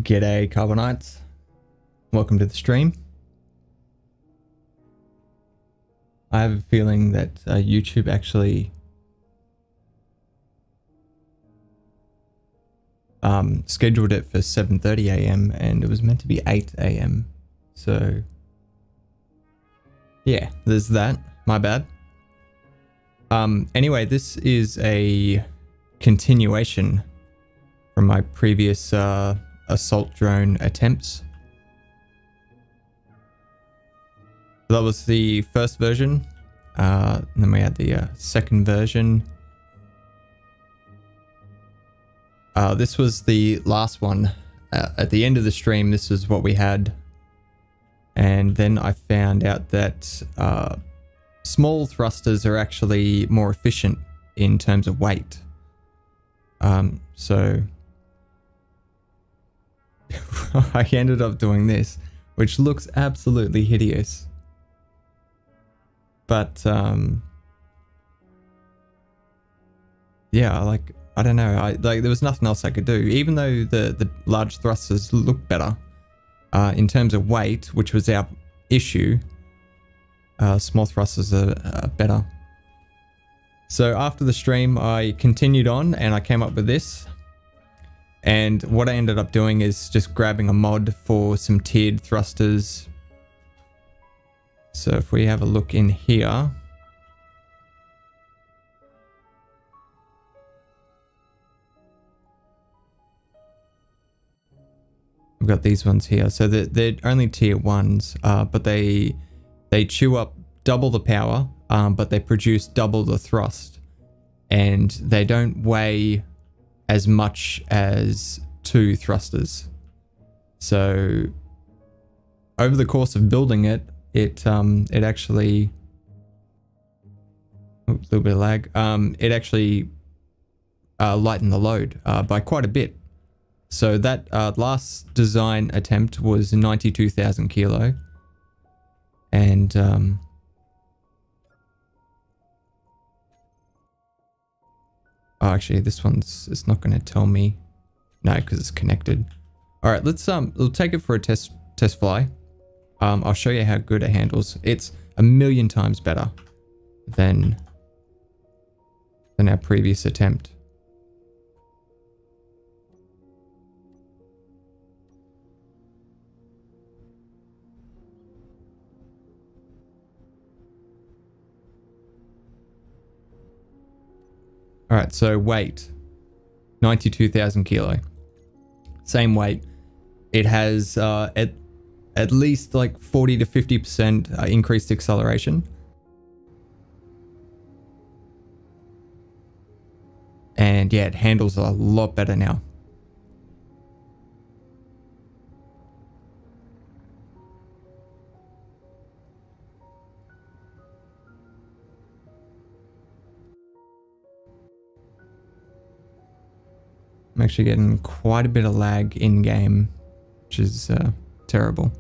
G'day Carbonites, welcome to the stream. I have a feeling that YouTube actually scheduled it for 7:30 AM and it was meant to be 8 AM. So yeah, there's that, my bad. Anyway, this is a continuation from my previous assault drone attempts. That was the first version, and then we had the second version. This was the last one. At the end of the stream, this is what we had. And then I found out that small thrusters are actually more efficient in terms of weight. So I ended up doing this, which looks absolutely hideous. But yeah, like, I don't know, there was nothing else I could do. Even though the large thrusters look better in terms of weight, which was our issue, small thrusters are better. So after the stream, I continued on and I came up with this. And what I ended up doing is just grabbing a mod for some tiered thrusters. So if we have a look in here, we've got these ones here. So they're only tier 1s, but they chew up double the power, but they produce double the thrust. And they don't weigh as much as 2 thrusters. So over the course of building it, it actually, a little bit of lag, it actually lightened the load by quite a bit. So that last design attempt was 92,000 kilo. And oh, actually, this one's, it's not going to tell me. No, because it's connected. All right, we'll take it for a test fly. I'll show you how good it handles. It's 1,000,000 times better than our previous attempt. All right, so weight, 92,000 kilo. Same weight. It has at least like 40 to 50% increased acceleration. And yeah, it handles a lot better now. I'm actually getting quite a bit of lag in game, which is terrible.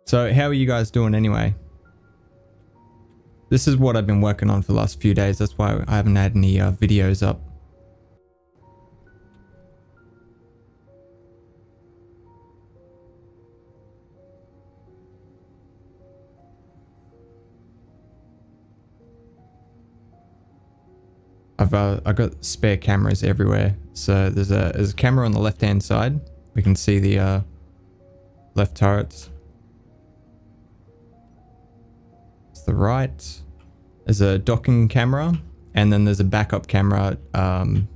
So how are you guys doing anyway? This is what I've been working on for the last few days. That's why I haven't had any videos up. I've got spare cameras everywhere. So there's a camera on the left hand side. We can see the left turrets. It's the right. There's a docking camera, and then there's a backup camera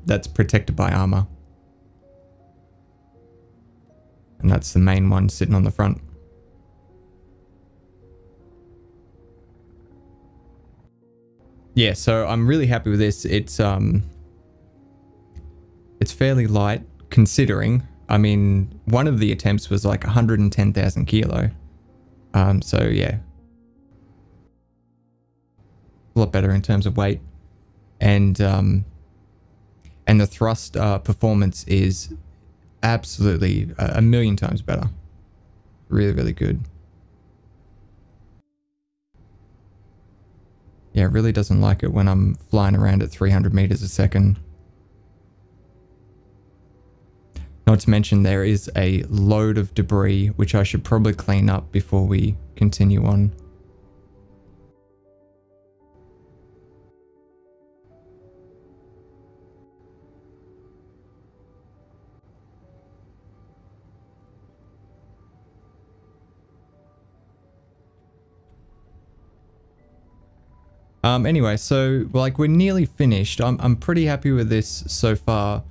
that's protected by armor. And that's the main one sitting on the front. Yeah, so I'm really happy with this. It's fairly light considering. I mean, one of the attempts was like 110,000 kilo. So yeah, a lot better in terms of weight, and the thrust performance is absolutely 1,000,000 times better. Really, really good. Yeah, it really doesn't like it when I'm flying around at 300 meters a second. Not to mention there is a load of debris, which I should probably clean up before we continue on. Anyway, so like we're nearly finished. I'm pretty happy with this so far.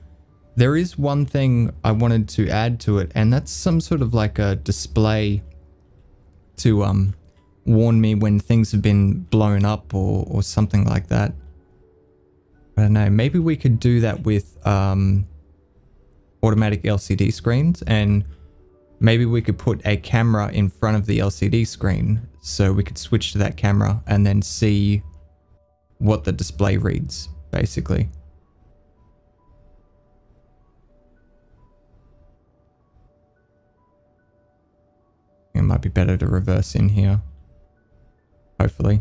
There is one thing I wanted to add to it, and that's some sort of like a display to warn me when things have been blown up or something like that. I don't know, maybe we could do that with automatic LCD screens, and maybe we could put a camera in front of the LCD screen so we could switch to that camera and then see what the display reads, basically. It might be better to reverse in here, hopefully.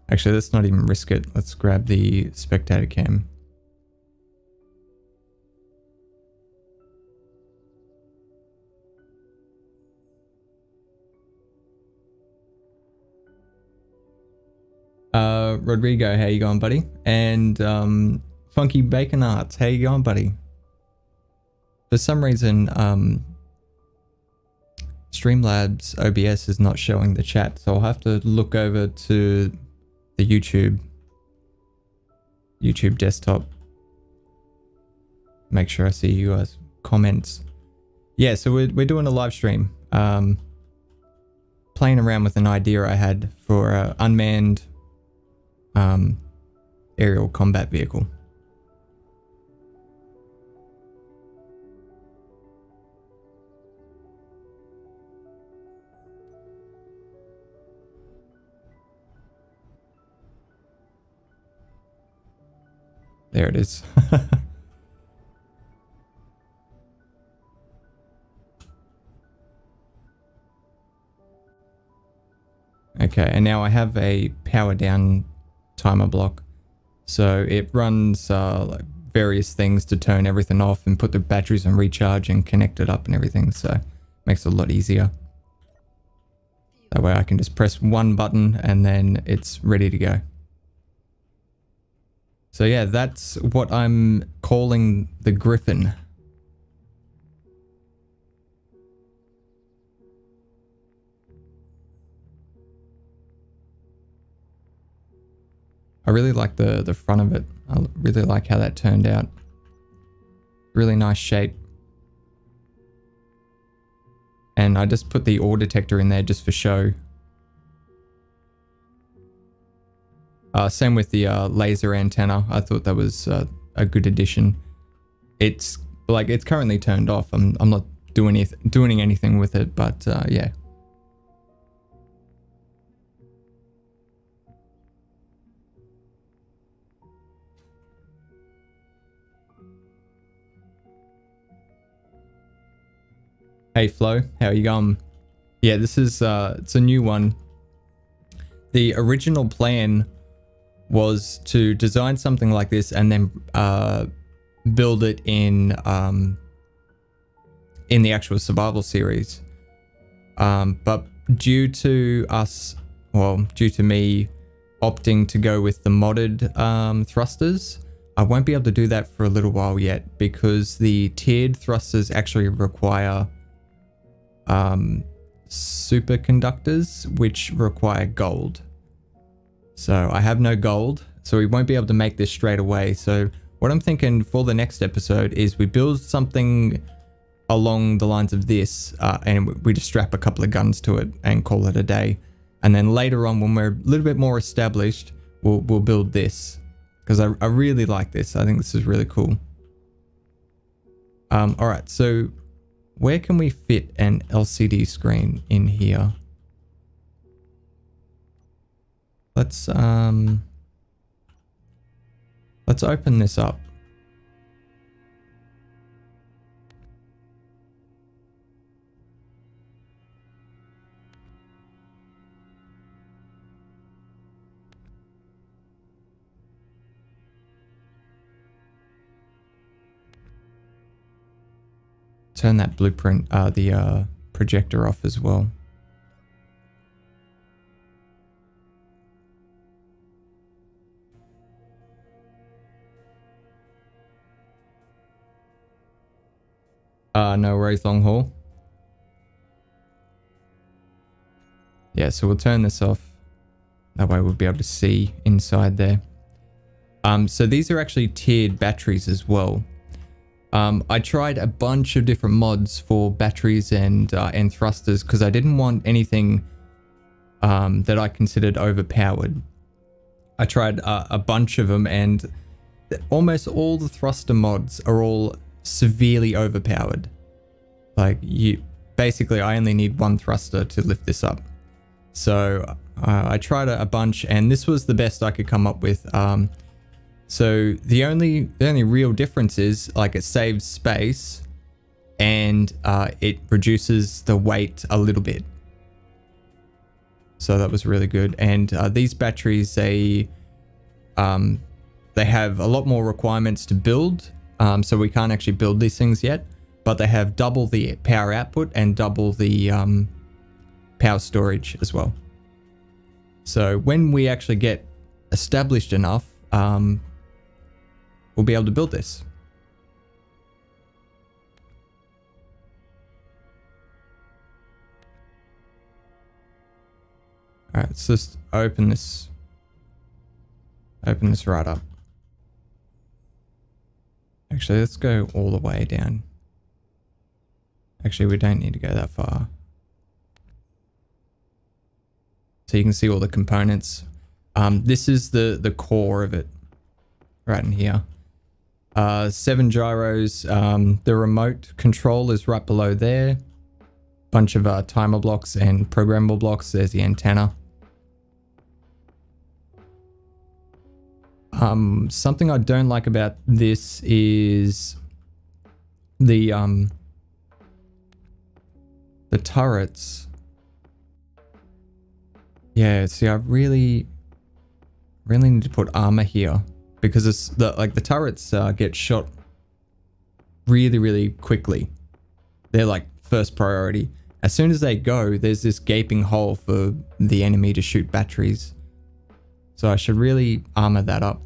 Actually, let's not even risk it. Let's grab the spectator cam. Rodrigo, how you going, buddy? And Funky Bacon Arts, how you going, buddy? For some reason, Streamlabs OBS is not showing the chat, so I'll have to look over to the YouTube desktop. Make sure I see you guys' comments. Yeah, so we're doing a live stream. Playing around with an idea I had for unmanned aerial combat vehicle. There it is. Okay, and now I have a power down timer block, so it runs like various things to turn everything off and put the batteries on recharge and connect it up and everything, so it makes it a lot easier. That way I can just press one button and then it's ready to go. So yeah, that's what I'm calling the Griffin. I really like the front of it. I really like how that turned out. Really nice shape. And I just put the ore detector in there just for show. Same with the laser antenna. I thought that was a good addition. It's like it's currently turned off. I'm not doing anything with it, but yeah. Hey Flo, how are you going? Yeah, this is it's a new one. The original plan was to design something like this and then build it in the actual survival series. But due to me opting to go with the modded thrusters, I won't be able to do that for a little while yet because the tiered thrusters actually require superconductors, which require gold. So I have no gold, so we won't be able to make this straight away. So what I'm thinking for the next episode is we build something along the lines of this, and we just strap a couple of guns to it and call it a day. And then later on, when we're a little bit more established, we'll build this, because I really like this. I think this is really cool. All right, so where can we fit an LCD screen in here? Let's open this up. turn that blueprint, the projector off as well. No worries, long haul. Yeah, so we'll turn this off. That way we'll be able to see inside there. So these are actually tiered batteries as well. I tried a bunch of different mods for batteries and thrusters because I didn't want anything that I considered overpowered. I tried a bunch of them, and almost all the thruster mods are all severely overpowered. Like, basically I only need one thruster to lift this up. So I tried a bunch, and this was the best I could come up with. So the only real difference is, like, it saves space and it reduces the weight a little bit. So that was really good. And these batteries, they have a lot more requirements to build. So we can't actually build these things yet, but they have double the power output and double the power storage as well. So when we actually get established enough, we'll be able to build this. All right, let's just open this right up. Actually, let's go all the way down. Actually, we don't need to go that far. So you can see all the components. This is the core of it, right in here. 7 gyros. The remote control is right below there. Bunch of timer blocks and programmable blocks. There's the antenna. Something I don't like about this is the turrets. Yeah, see, I really need to put armor here, because it's the turrets get shot really quickly. They're like first priority. As soon as they go, there's this gaping hole for the enemy to shoot batteries. So I should really armor that up.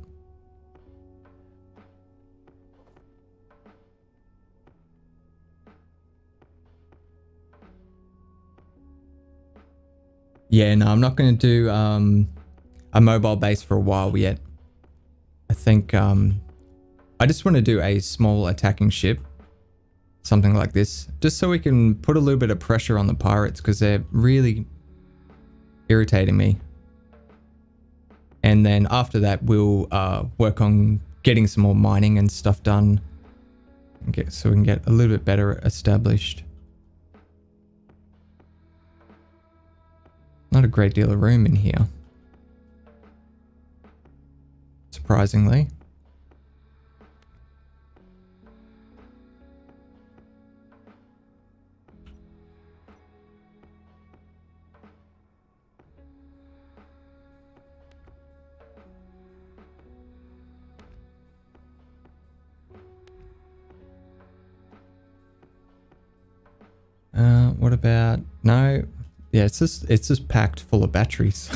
Yeah, no, I'm not going to do a mobile base for a while yet. I think I just want to do a small attacking ship. Something like this. Just so we can put a little bit of pressure on the pirates, because they're really irritating me. And then after that, we'll work on getting some more mining and stuff done. So we can get a little bit better established. Not a great deal of room in here, surprisingly. What about, no. Yeah, it's just packed full of batteries.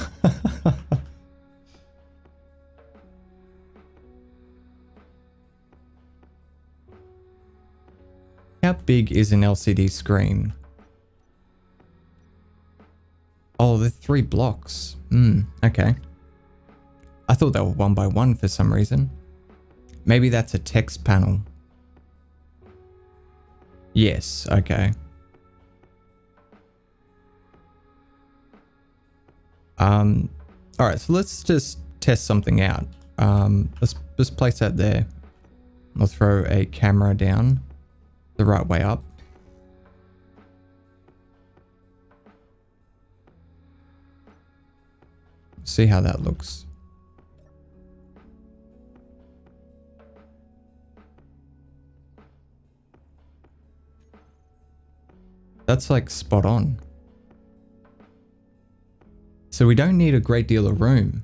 How big is an LCD screen? Oh, they're 3 blocks. Okay. I thought they were 1 by 1 for some reason. Maybe that's a text panel. Yes, okay. All right, so let's just test something out. Let's just place that there. I'll throw a camera down the right way up. See how that looks. That's like spot on. So we don't need a great deal of room.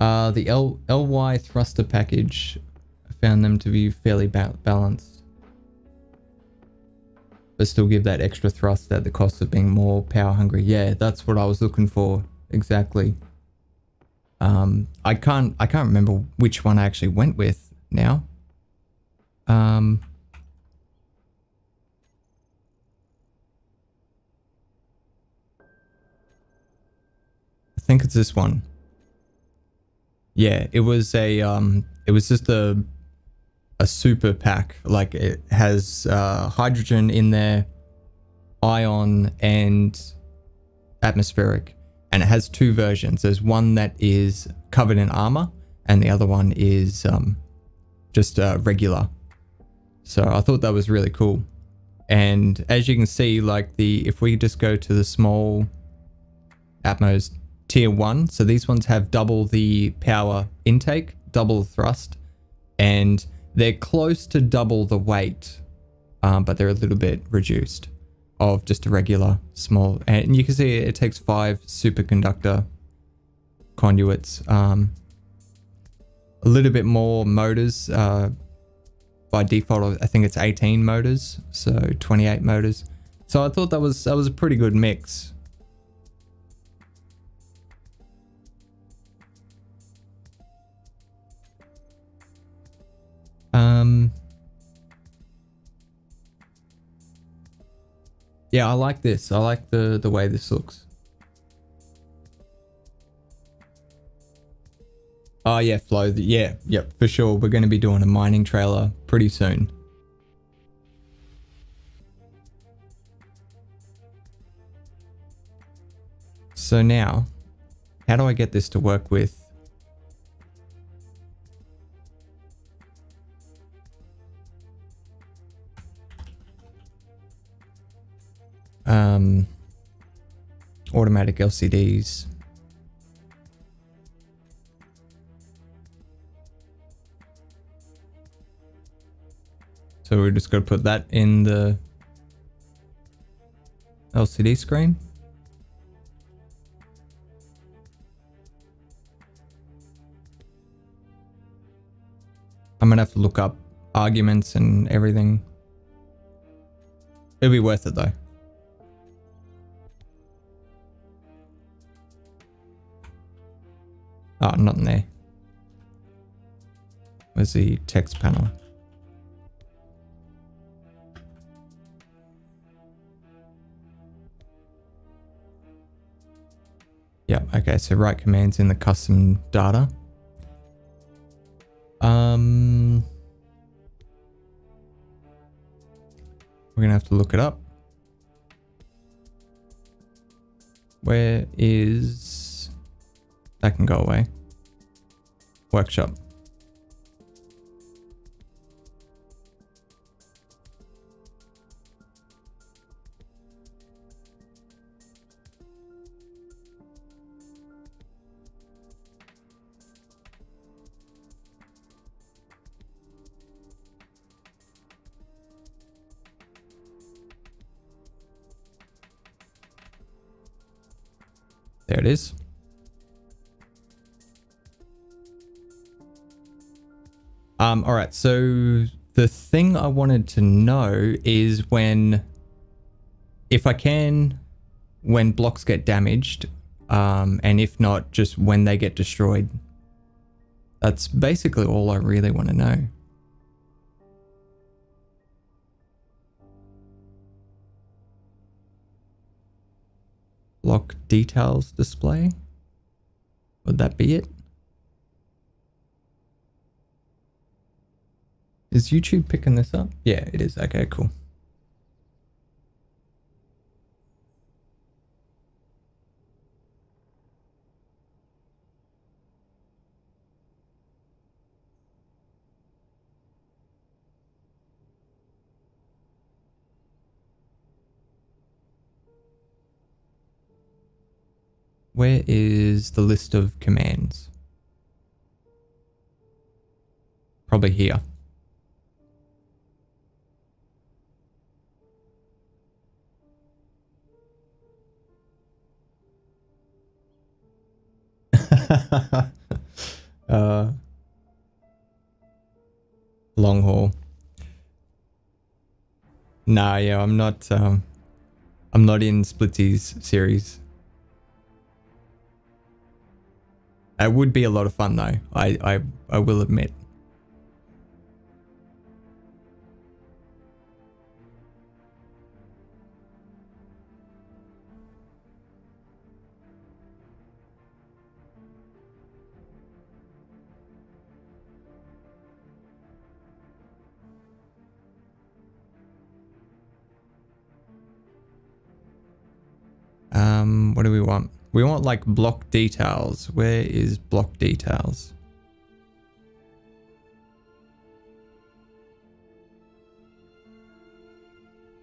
The LY thruster package found them to be fairly balanced. But still give that extra thrust at the cost of being more power hungry. Yeah, that's what I was looking for. Exactly. I can't remember which one I actually went with now. I think it's this one. Yeah, it was just a super pack. Like, it has hydrogen in there, ion, and atmospheric, and it has two versions. There's one that is covered in armor, and the other one is just regular. So I thought that was really cool. And as you can see, like, if we just go to the small Atmos tier 1, so these ones have double the power intake, double the thrust, and they're close to double the weight, but they're a little bit reduced of just a regular small. And you can see it takes 5 superconductor conduits, a little bit more motors. By default, I think it's 18 motors, so 28 motors. So I thought that was a pretty good mix. Yeah, I like this. I like the way this looks. Oh yeah, Flo. Yeah, yep, for sure. We're going to be doing a mining trailer pretty soon. So now, how do I get this to work with? Automatic LCDs. So we're just going to put that in the LCD screen. I'm going to have to look up arguments and everything. It'll be worth it though. Oh, not in there. Where's the text panel? Yeah, okay, so write commands in the custom data. We're gonna have to look it up. Where is... That can go away. Workshop. There it is. All right, so the thing I wanted to know is if I can, when blocks get damaged, and if not, just when they get destroyed. That's basically all I really want to know. Block details display. Would that be it? Is YouTube picking this up? Yeah, it is. Okay, cool. Where is the list of commands? Probably here. long haul. Nah, yeah, I'm not in Splitsy's series. It would be a lot of fun though, I will admit. What do we want? We want like block details. Where is block details?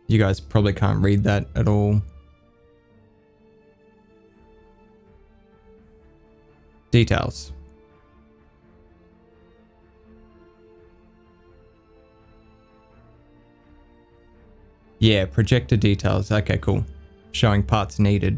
You guys probably can't read that at all. Details. Yeah, projector details. Okay, cool. Showing parts needed.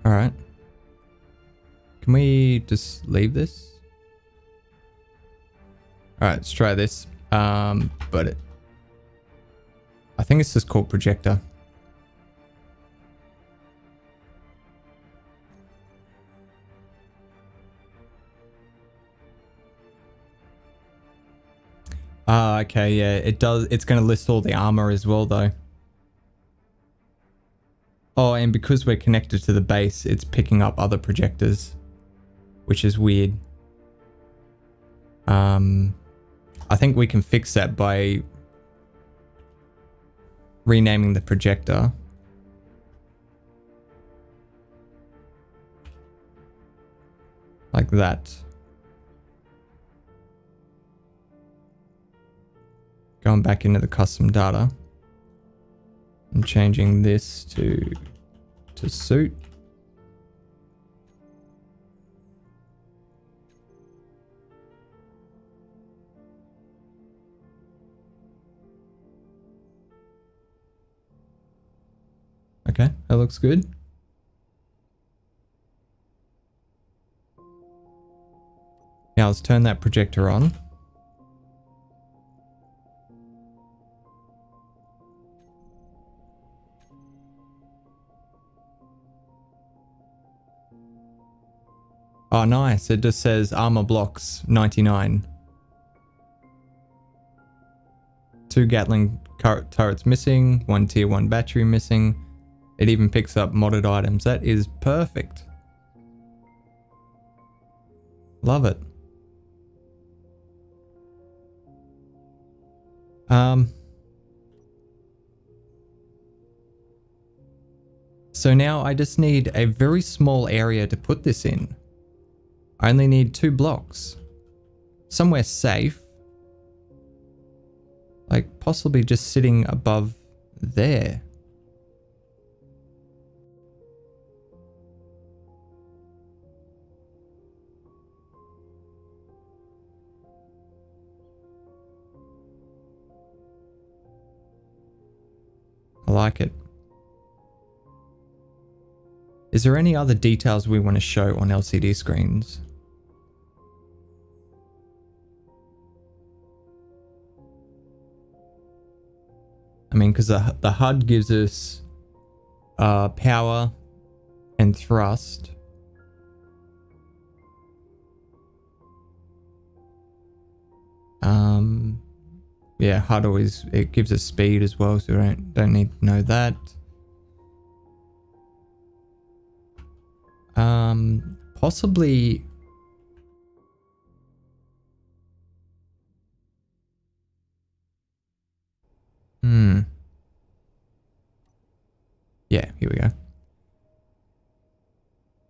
All right. Can we just leave this? All right, let's try this. I think it's just called projector. Ah, okay, yeah, it does. It's going to list all the armor as well, though. Oh, and because we're connected to the base, it's picking up other projectors, which is weird. I think we can fix that by renaming the projector. Like that. Going back into the custom data and changing this to suit. Okay, that looks good. Now let's turn that projector on. Oh, nice. It just says armor blocks 99. 2 Gatling turrets missing, 1 tier 1 battery missing. It even picks up modded items. That is perfect. Love it. So now I just need a very small area to put this in. I only need 2 blocks. Somewhere safe. Like possibly just sitting above there. I like it. Is there any other details we want to show on LCD screens? I mean, because the HUD gives us power and thrust. Yeah, HUD always, it gives us speed as well, so we don't need to know that. Possibly. Yeah, here we go.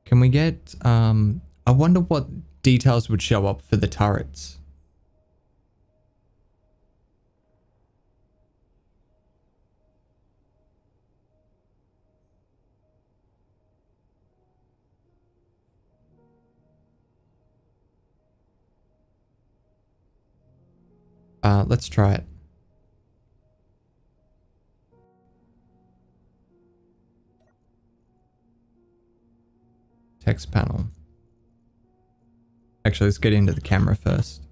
Can we get, I wonder what details would show up for the turrets. Let's try it. Text panel. Actually, let's get into the camera first.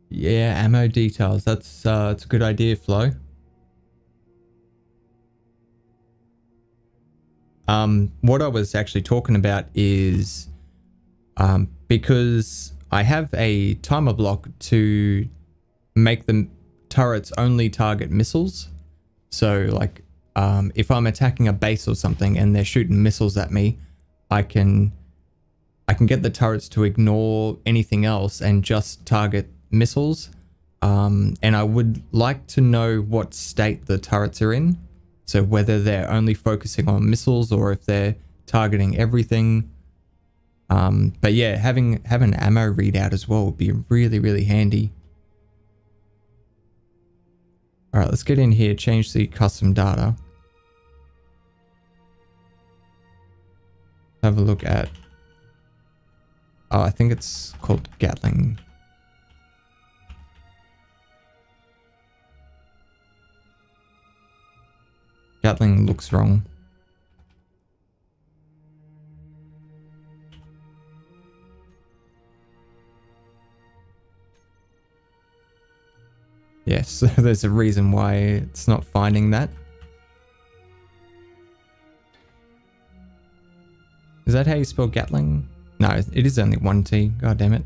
Yeah, ammo details. That's it's a good idea, Flo. What I was actually talking about is because I have a timer block to make the turrets only target missiles. So like if I'm attacking a base or something and they're shooting missiles at me, I can get the turrets to ignore anything else and just target missiles. And I would like to know what state the turrets are in. So whether they're only focusing on missiles or if they're targeting everything. But yeah, having an ammo readout as well would be really, really handy. All right, let's get in here, change the custom data. Have a look at, oh, I think it's called Gatling. Gatling looks wrong. Yes, there's a reason why it's not finding that. Is that how you spell Gatling? No, it is only one T. God damn it.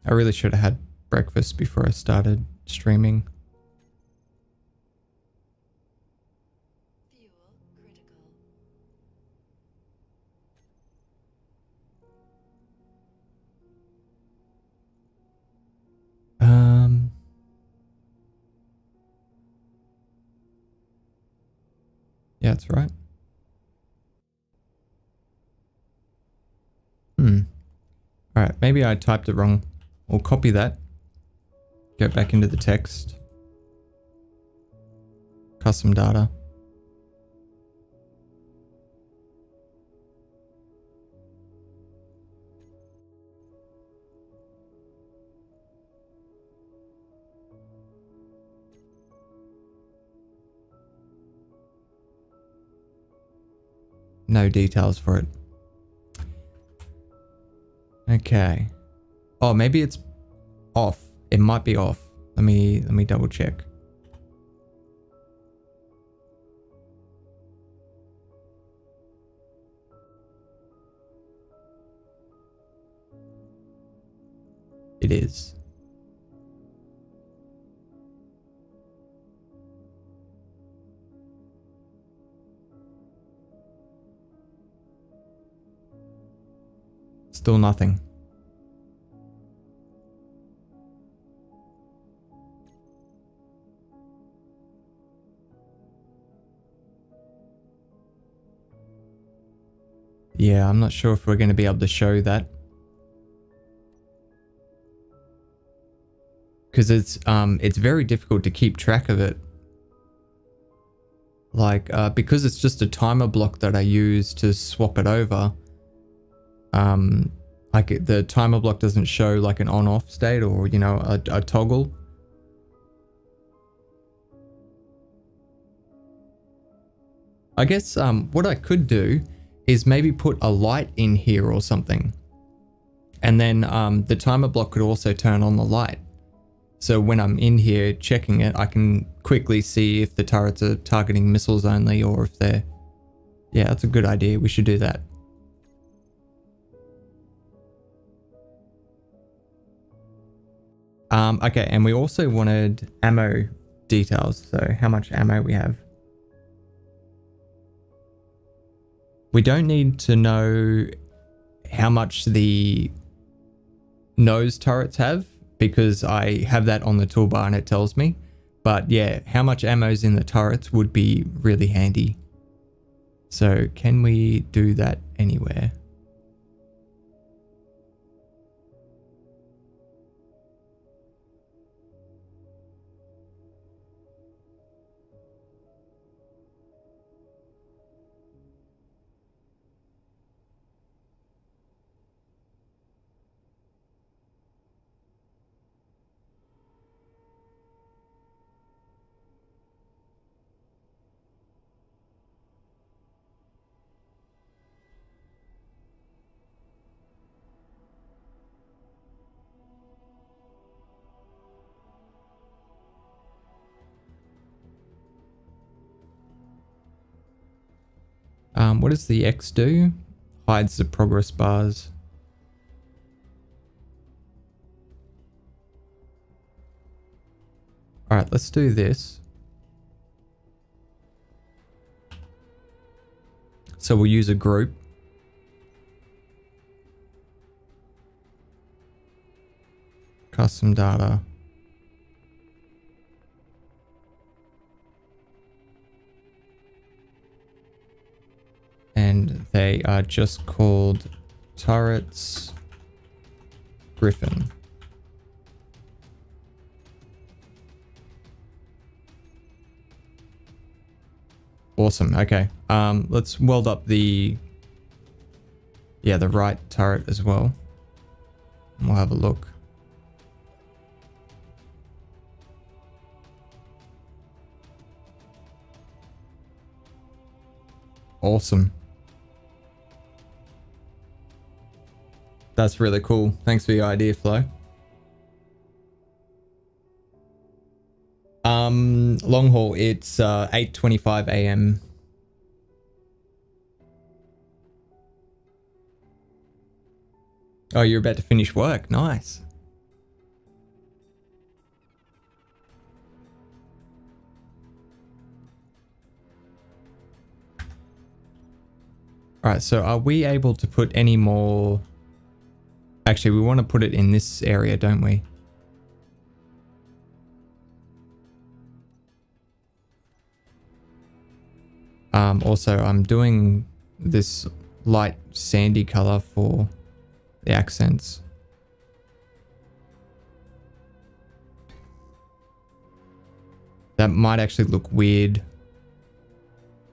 I really should have had breakfast before I started streaming. Fuel critical. Yeah, that's right. All right, maybe I typed it wrong. We'll copy that. Go back into the text. Custom data. No details for it. Okay. Oh, maybe it's off. It might be off. Let me double check. It is. Still nothing. Yeah, I'm not sure if we're going to be able to show that. Because it's very difficult to keep track of it. Like, because it's just a timer block that I use to swap it over. Like the timer block doesn't show like an on-off state or, you know, a toggle. I guess what I could do is maybe put a light in here or something. And then the timer block could also turn on the light. So when I'm in here checking it, I can quickly see if the turrets are targeting missiles only or if they're... Yeah, that's a good idea. We should do that. Okay, and we also wanted ammo details. So how much ammo we have. We don't need to know how much the nose turrets have because I have that on the toolbar and it tells me. But yeah, how much ammo's in the turrets would be really handy. So can we do that anywhere? What does the X do? Hides the progress bars. All right, let's do this. So we'll use a group. Custom data. And they are just called turrets Griffin. Awesome. Okay. Let's weld up the right turret as well. We'll have a look. Awesome. That's really cool. Thanks for your idea, Flo. Long haul, it's 8:25 a.m. Oh, you're about to finish work. Nice. All right, so are we able to put any more? Actually, we want to put it in this area, don't we? Also, I'm doing this light sandy color for the accents. That might actually look weird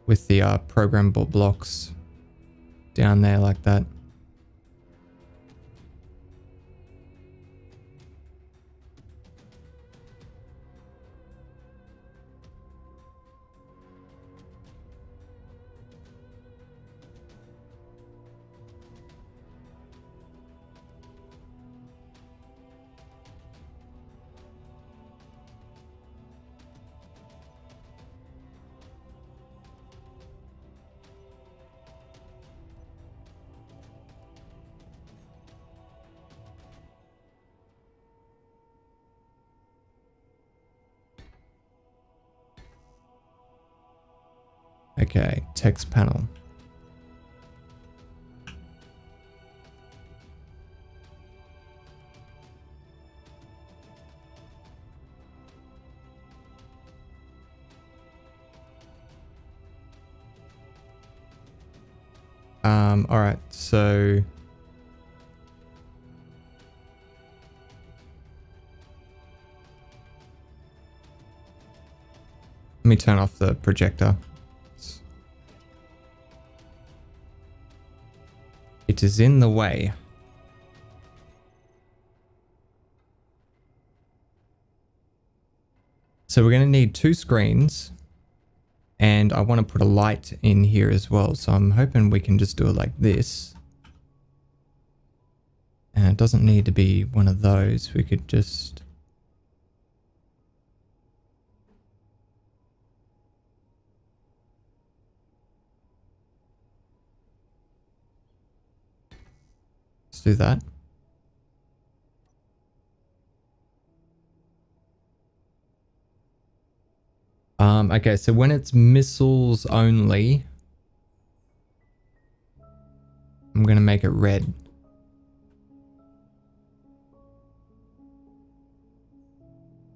with the programmable blocks down there like that. Okay, text panel. All right, so let me turn off the projector. It is in the way. So we're going to need 2 screens, and I want to put a light in here as well. So I'm hoping we can just do it like this. And it doesn't need to be one of those. We could just... let's do that. Okay, so when it's missiles only, I'm going to make it red.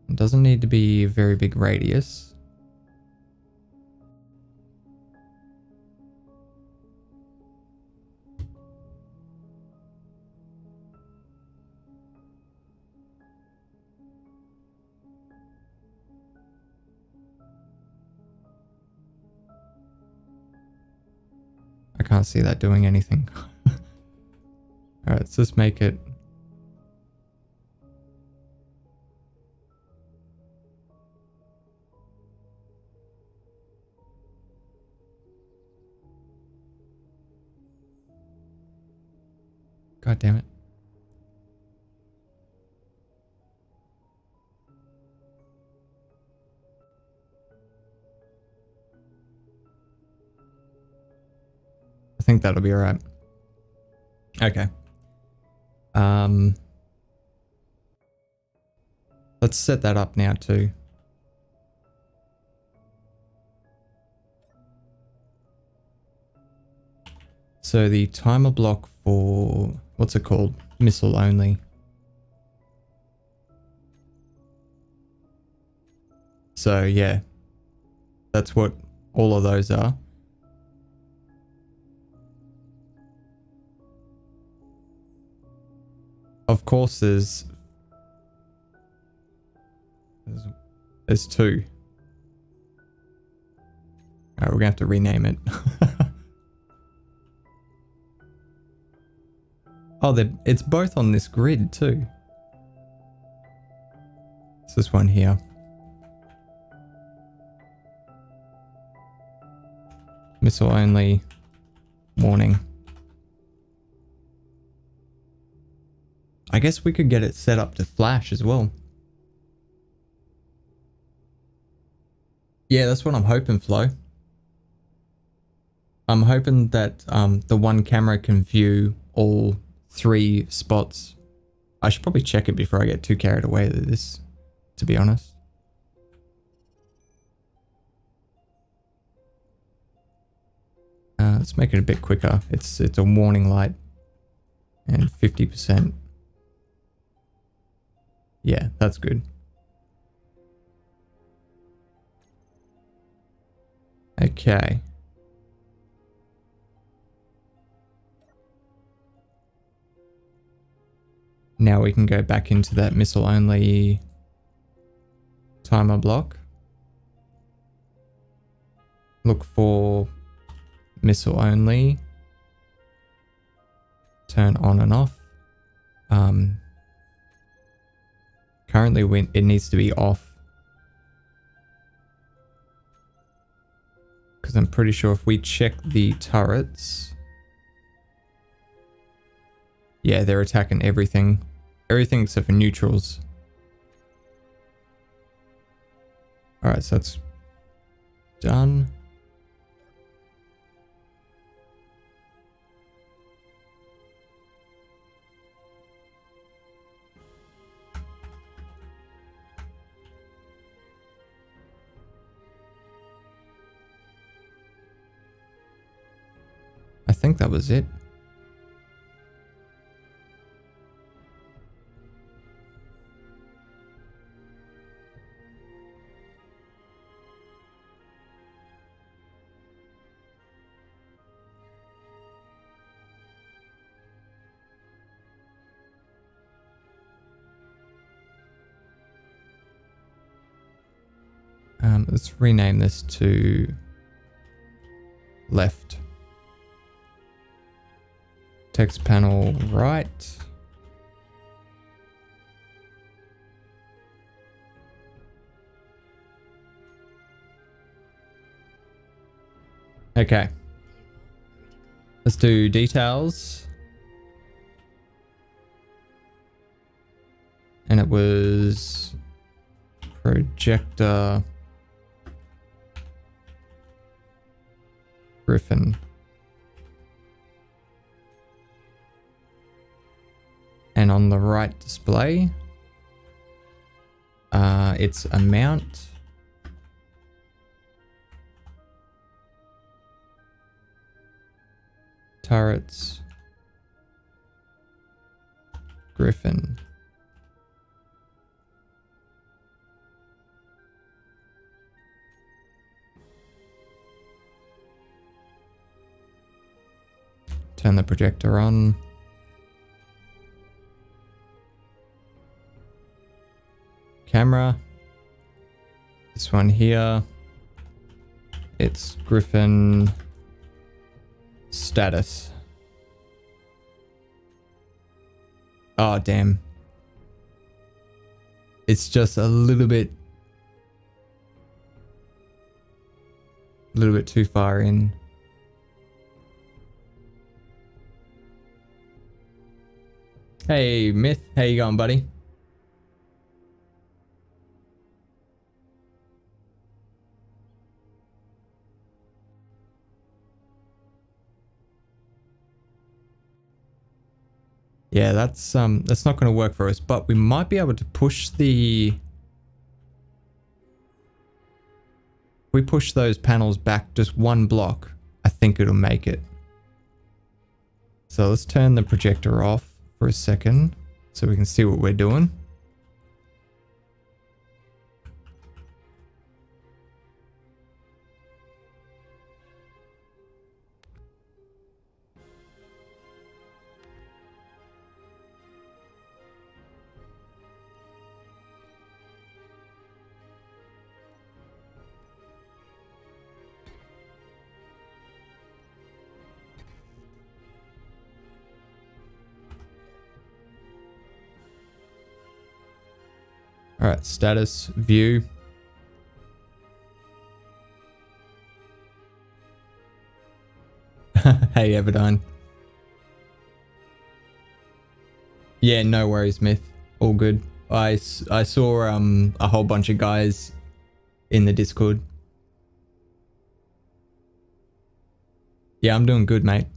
It doesn't need to be a very big radius. can't see that doing anything. Alright, let's just make it. God damn it. I think that'll be alright. Okay. Let's set that up now too. So the timer block for, what's it called? Missile only. So yeah, that's what all of those are. Of course there's two. Alright, we're gonna have to rename it. Oh, it's both on this grid too. It's this one here. Missile only, warning. I guess we could get it set up to flash as well. Yeah, that's what I'm hoping, Flo. I'm hoping that the one camera can view all 3 spots. I should probably check it before I get too carried away with this, to be honest. Let's make it a bit quicker. It's a warning light and 50%. Yeah, that's good. Okay. Now we can go back into that missile only timer block. Look for missile only. Turn on and off. Currently it needs to be off. Because I'm pretty sure if we check the turrets. Yeah, they're attacking everything. Everything except for neutrals. Alright, so that's done. I think that was it. Let's rename this to left. Text panel right. Okay. Let's do details. And it was projector Griffin. And on the right display, it's a mount. Turrets. Griffin. Turn the projector on. Camera. This one here. It's Griffin Status. Oh, damn. It's just a little bit too far in. Hey, Myth. How you going, buddy? Yeah, that's not going to work for us, but we might be able to push the... If we push those panels back just one block, I think it'll make it. So let's turn the projector off for a second so we can see what we're doing. All right, status, view. Hey, Everdine. Yeah, no worries, Myth. All good. I saw a whole bunch of guys in the Discord. Yeah, I'm doing good, mate.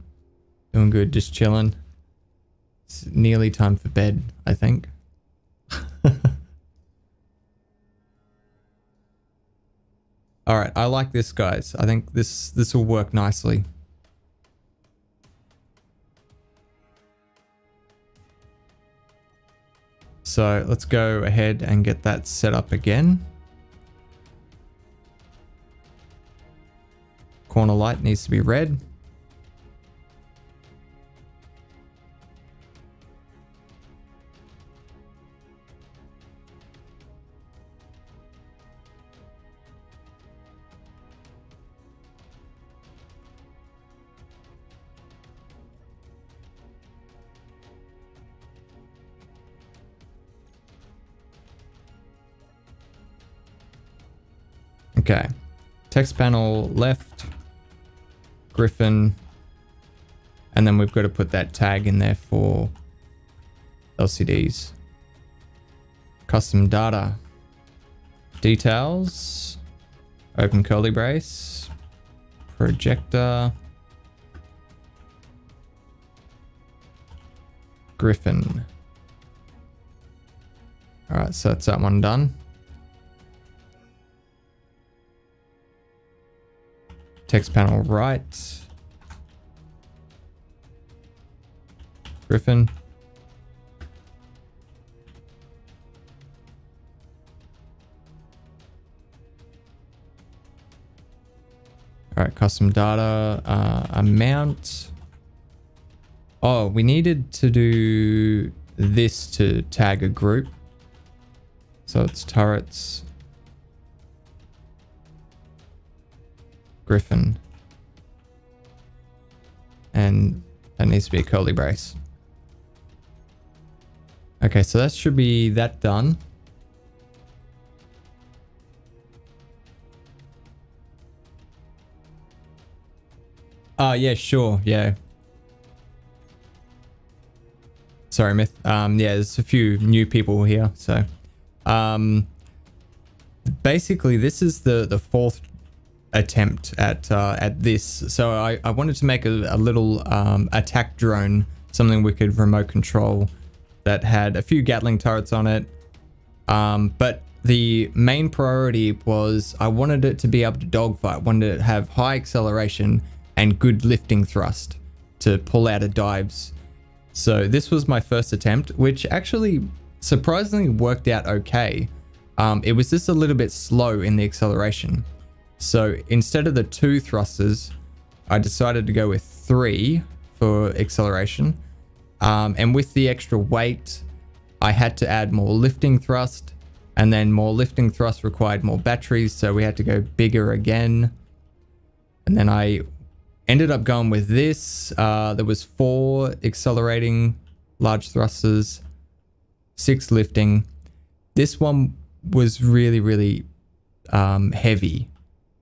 Doing good, just chilling. It's nearly time for bed, I think. All right, I like this, guys. I think this will work nicely. So let's go ahead and get that set up again. Corner light needs to be red. Okay, text panel left, Griffin, and then we've got to put that tag in there for LCDs. Custom data, details, open curly brace, projector, Griffin. All right, so that's that one done. Text panel right. Griffin. All right, custom data, amount. Oh, we needed to do this to tag a group. So it's turrets. Griffin, and that needs to be a curly brace. Okay, so that should be that done. Yeah, sure, yeah. Sorry, Myth. Yeah, there's a few new people here, so basically this is the fourth attempt at this. So I wanted to make a little attack drone, something we could remote control, that had a few Gatling turrets on it. But the main priority was I wanted it to be able to dogfight, wanted it to have high acceleration and good lifting thrust to pull out of dives. So this was my first attempt, which actually surprisingly worked out okay. It was just a little bit slow in the acceleration. So instead of the 2 thrusters, I decided to go with 3 for acceleration. And with the extra weight, I had to add more lifting thrust, and then more lifting thrust required more batteries. So we had to go bigger again. And then I Ended up going with this. There was 4 accelerating large thrusters, 6 lifting. This one was really, really heavy.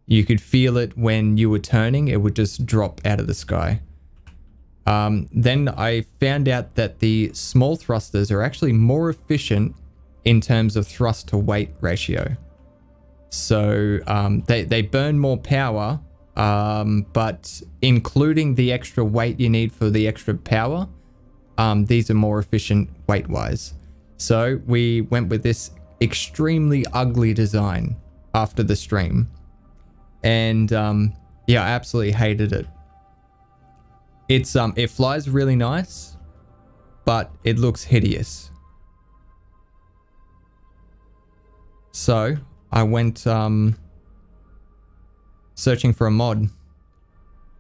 You could feel it when you were turning. It would just drop out of the sky. Then I found out that the small thrusters are actually more efficient in terms of thrust to weight ratio. So they burn more power, but including the extra weight you need for the extra power, these are more efficient weight-wise. So we went with this extremely ugly design after the stream. And yeah, I absolutely hated it. It flies really nice, but it looks hideous. So I went searching for a mod,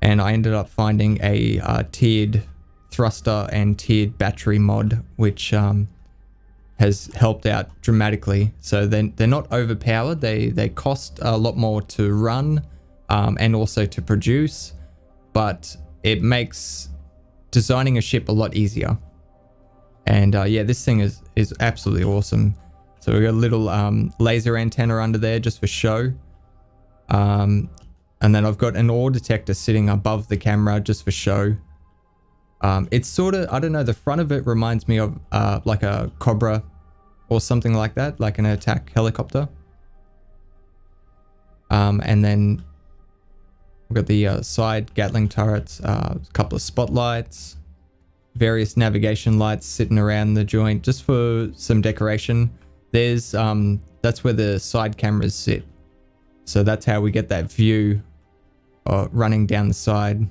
and I ended up finding a tiered thruster and tiered battery mod, which has helped out dramatically. So they're not overpowered. They cost a lot more to run and also to produce, but it makes designing a ship a lot easier. And yeah, this thing is absolutely awesome. So we got a little laser antenna under there just for show. And then I've got an ore detector sitting above the camera just for show. It's sort of, I don't know, the front of it reminds me of like a Cobra or something like that, like an attack helicopter. And then we've got the side Gatling turrets, a couple of spotlights, various navigation lights sitting around the joint just for some decoration. There's, that's where the side cameras sit. So that's how we get that view running down the side.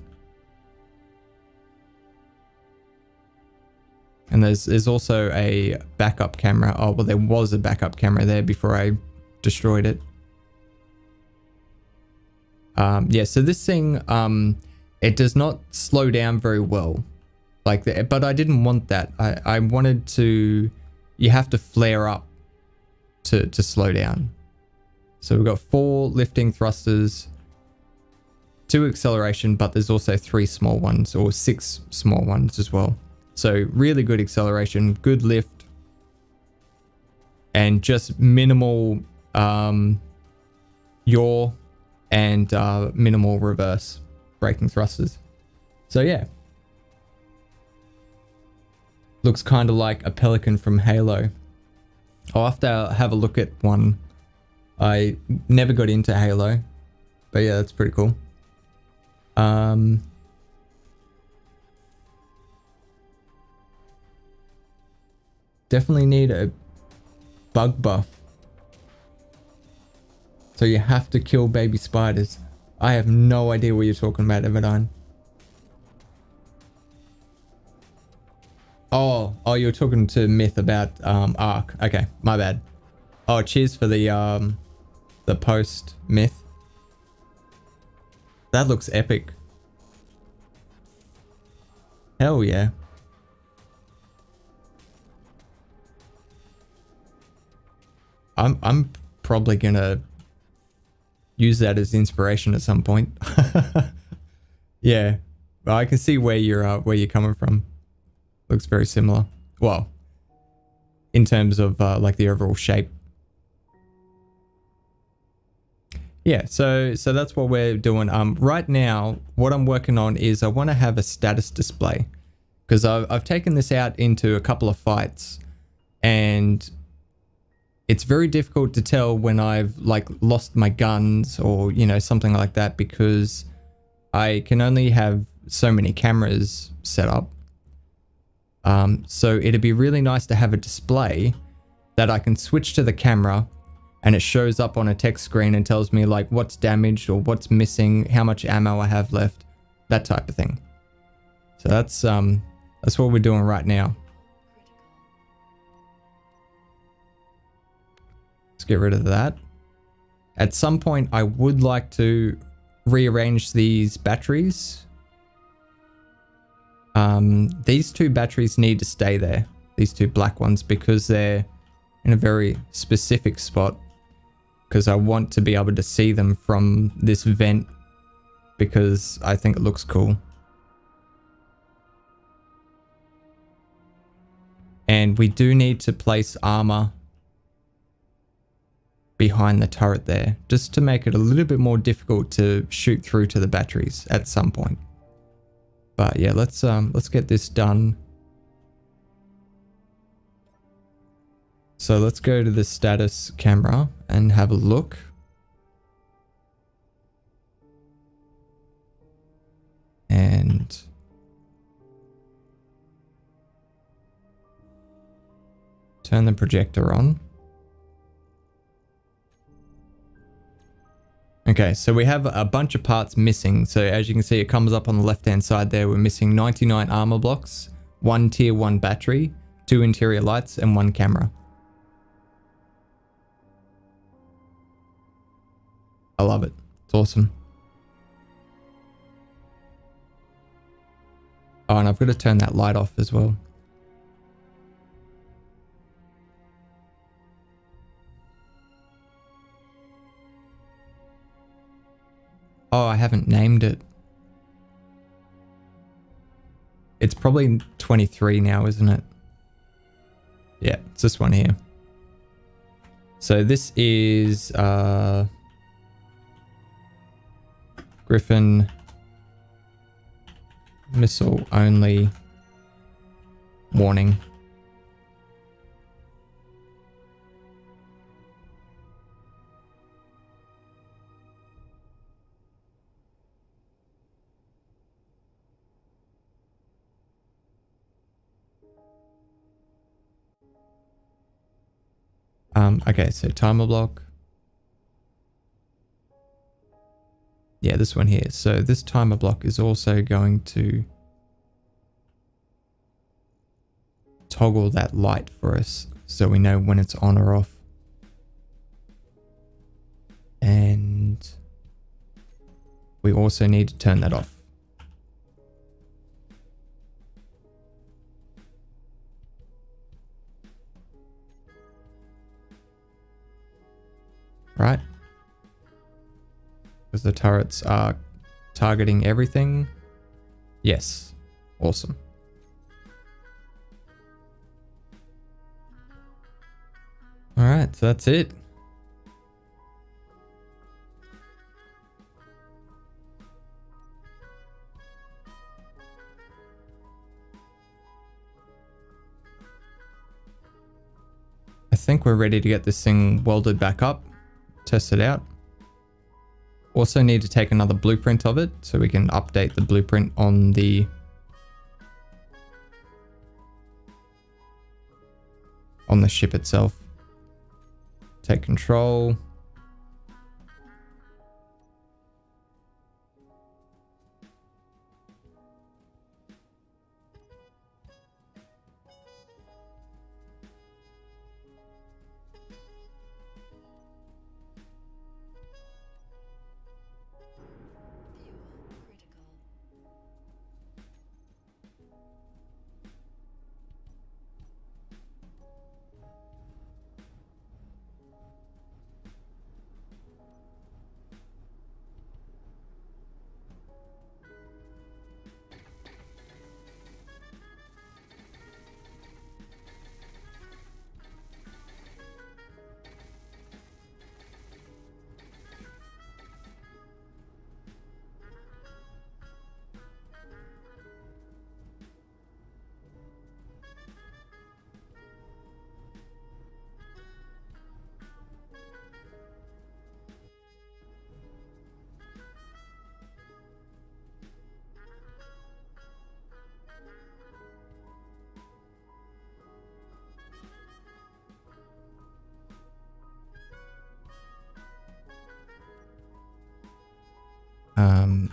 And there's also a backup camera. Oh, well, there was a backup camera there before I destroyed it. Yeah, so this thing, it does not slow down very well. But I didn't want that. I wanted to, you have to flare up to slow down. So we've got 4 lifting thrusters, 2 acceleration, but there's also 3 small ones, or 6 small ones as well. So really good acceleration, good lift, and just minimal yaw and minimal reverse braking thrusters. So yeah, looks kind of like a Pelican from Halo. I'll have to have a look at one. I never got into Halo, but yeah, that's pretty cool. Definitely need a bug buff. So you have to kill baby spiders. I have no idea what you're talking about, Everdine. Oh, you're talking to Myth about Ark. Okay, my bad. Oh, cheers for the post, Myth. That looks epic. Hell yeah. I'm probably gonna use that as inspiration at some point. Yeah, well, I can see where you're coming from. Looks very similar. Well, in terms of like the overall shape. Yeah, so that's what we're doing. Right now, what I'm working on is I want to have a status display, because I've taken this out into a couple of fights, and it's very difficult to tell when I've like lost my guns or, you know, something like that, because I can only have so many cameras set up. So it'd be really nice to have a display that I can switch to the camera and it shows up on a text screen and tells me like what's damaged or what's missing, how much ammo I have left, that type of thing. So that's what we're doing right now. Let's get rid of that. At some point, I would like to rearrange these batteries. These 2 batteries need to stay there, these 2 black ones, because they're in a very specific spot, because I want to be able to see them from this vent because I think it looks cool. And we do need to place armor behind the turret there, just to make it a little bit more difficult to shoot through to the batteries at some point. But yeah, let's get this done. So let's go to the status camera and have a look. And turn the projector on. Okay, so we have a bunch of parts missing. So as you can see, it comes up on the left-hand side there. We're missing 99 armor blocks, 1 tier 1 battery, 2 interior lights, and 1 camera. I love it. It's awesome. Oh, and I've got to turn that light off as well. Oh, I haven't named it. It's probably 23 now, isn't it? Yeah, it's this one here. So this is Griffin missile only warning. Okay, so timer block. Yeah, this one here. So this timer block is also going to toggle that light for us so we know when it's on or off. And we also need to turn that off. Right? Because the turrets are targeting everything. Yes. Awesome. Alright, so that's it. I think we're ready to get this thing welded back up. Test it out. Also need to take another blueprint of it so we can update the blueprint on the ship itself. Take control.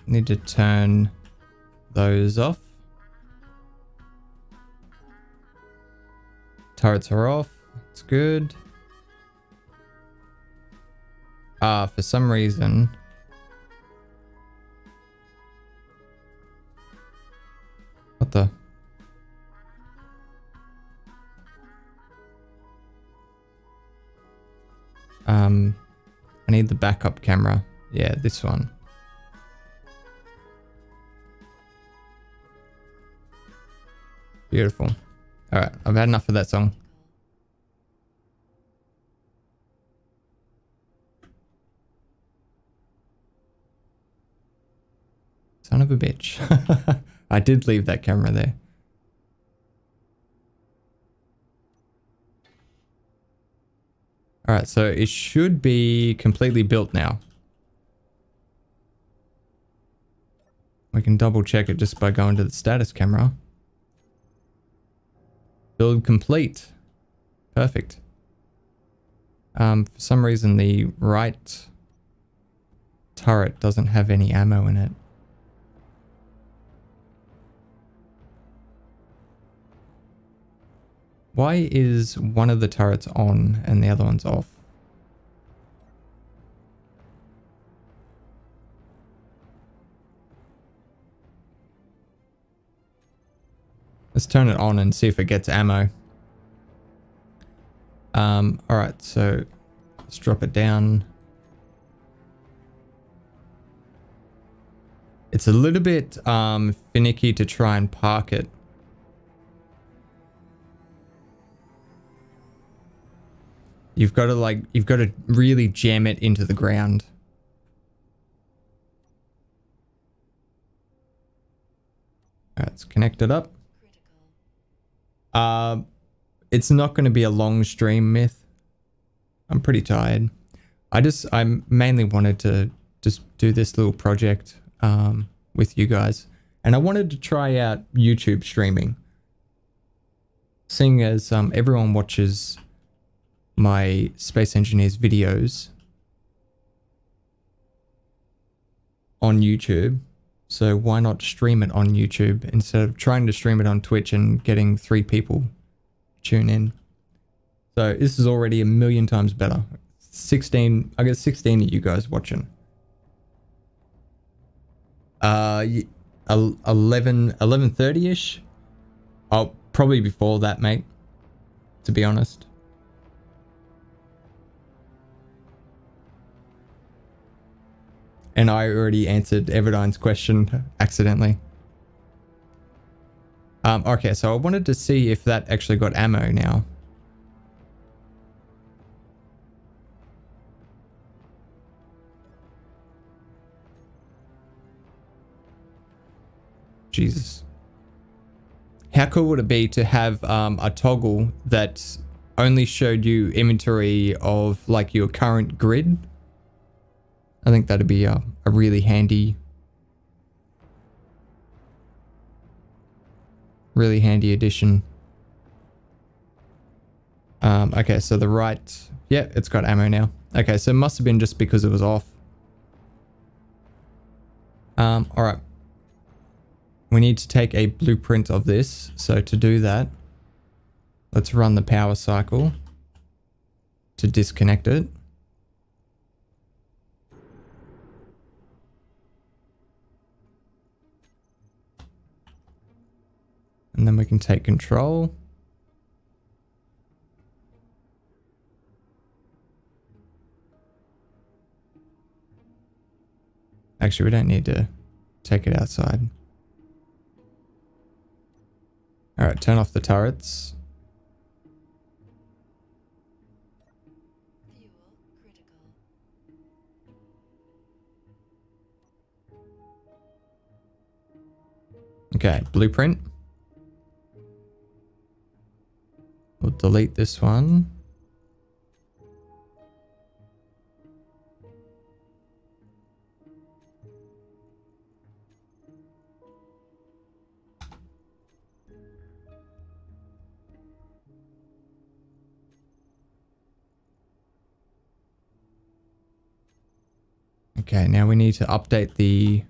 Need to turn those off. Turrets are off. It's good. For some reason, what the? I need the backup camera. Yeah, this one. Beautiful. All right, I've had enough of that song. Son of a bitch. I did leave that camera there. All right, so it should be completely built now. We can double check it just by going to the status camera. Build complete. Perfect. For some reason the right turret doesn't have any ammo in it. Why is one of the turrets on and the other one's off? Let's turn it on and see if it gets ammo. Alright, so let's drop it down. It's a little bit finicky to try and park it. You've got to really jam it into the ground. Alright, let's connect it up. It's not going to be a long stream, Myth. I'm pretty tired. I mainly wanted to just do this little project with you guys. And I wanted to try out YouTube streaming. Seeing as everyone watches my Space Engineers videos on YouTube, so why not stream it on YouTube instead of trying to stream it on Twitch and getting 3 people tune in. So this is already a million times better. 16, I got 16 of you guys watching. 11:30ish. Oh, probably before that, mate, to be honest. And I already answered Everdine's question accidentally. Okay, so I wanted to see if that actually got ammo now. Jesus. How cool would it be to have a toggle that only showed you inventory of like your current grid? I think that'd be a really handy addition. Okay, so the right, yeah, it's got ammo now. Okay, so it must have been just because it was off. All right. We need to take a blueprint of this. So to do that, let's run the power cycle to disconnect it. And then we can take control. Actually, we don't need to take it outside. All right, turn off the turrets. Fuel critical. Okay, blueprint. We'll delete this one. Okay, now we need to update the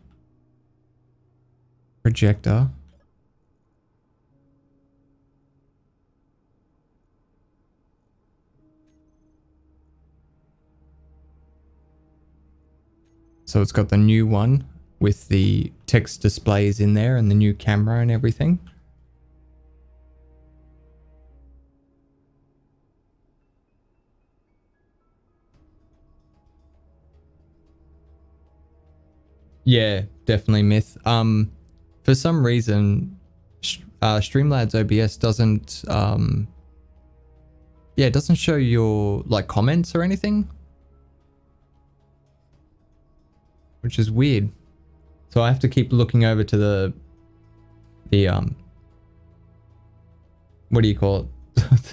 projector. So it's got the new one with the text displays in there and the new camera and everything. Yeah, definitely Myth. For some reason, Streamlabs OBS doesn't, yeah, it doesn't show your like comments or anything, which is weird. So I have to keep looking over to the what do you call it?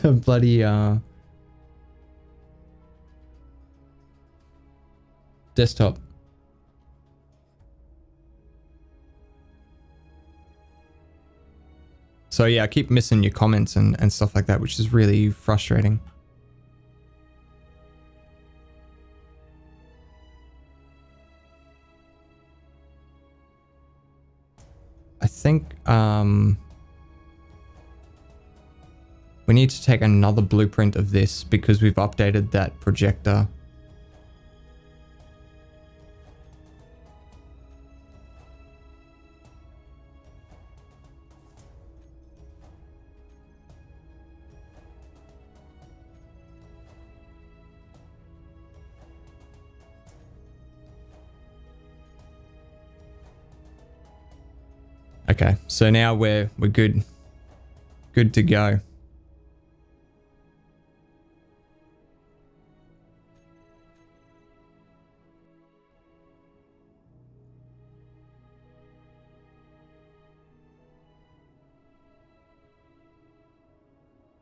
The bloody desktop. So yeah, I keep missing your comments and stuff like that, which is really frustrating. I think we need to take another blueprint of this because we've updated that projector. Okay, so now we're good to go.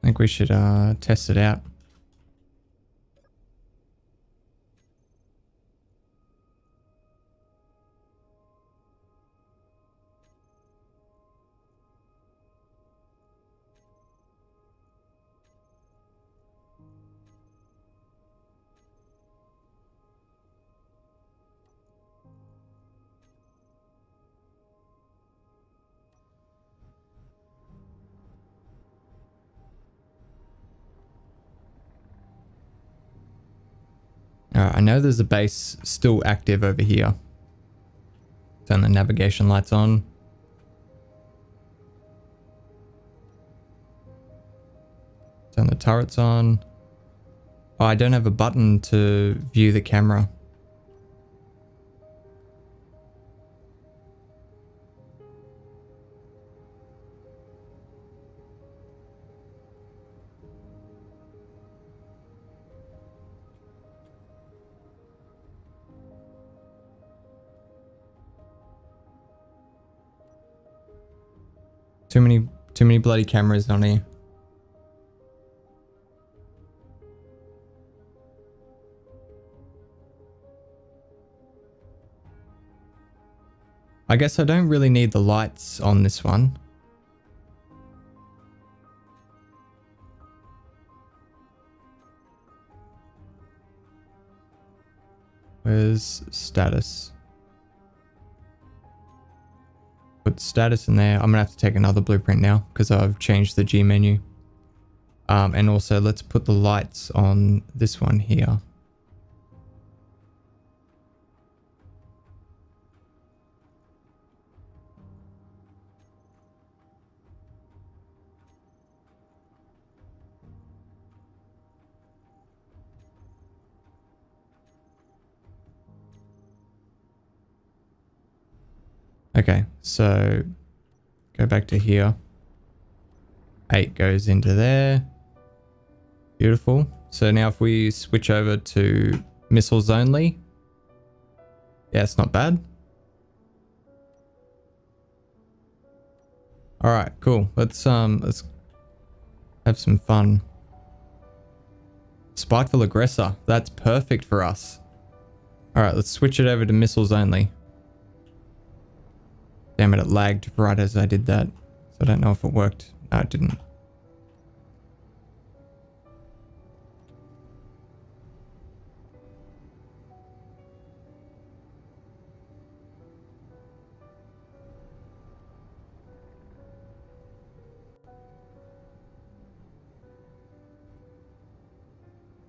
I think we should test it out. Alright, I know there's a base still active over here. Turn the navigation lights on. Turn the turrets on. Oh, I don't have a button to view the camera. Too many bloody cameras on here. I guess I don't really need the lights on this one. Where's status? Put status in there. I'm gonna have to take another blueprint now because I've changed the G menu. And also let's put the lights on this one here. Okay, so go back to here. 8 goes into there. Beautiful. So now if we switch over to missiles only. Yeah, it's not bad. All right, cool. Let's have some fun. Spiteful aggressor. That's perfect for us. All right, let's switch it over to missiles only. Damn it, it lagged right as I did that. So I don't know if it worked. No, it didn't.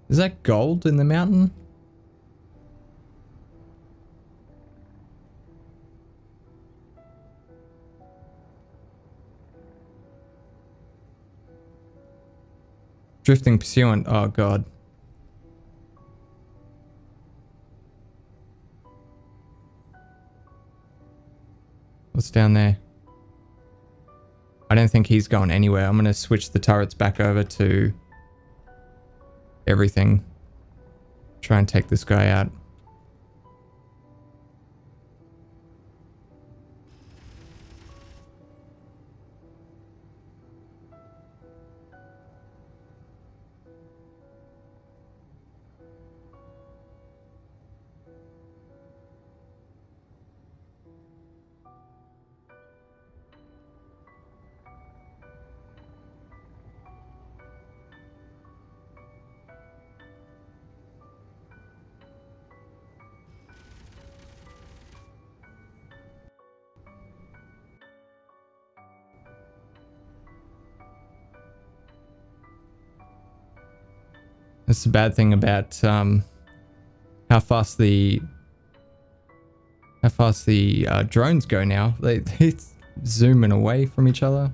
Is that gold in the mountain? Drifting pursuant. Oh god. What's down there? I don't think he's going anywhere. I'm going to switch the turrets back over to everything. Try and take this guy out. That's the bad thing about how fast the drones go now. They're zooming away from each other.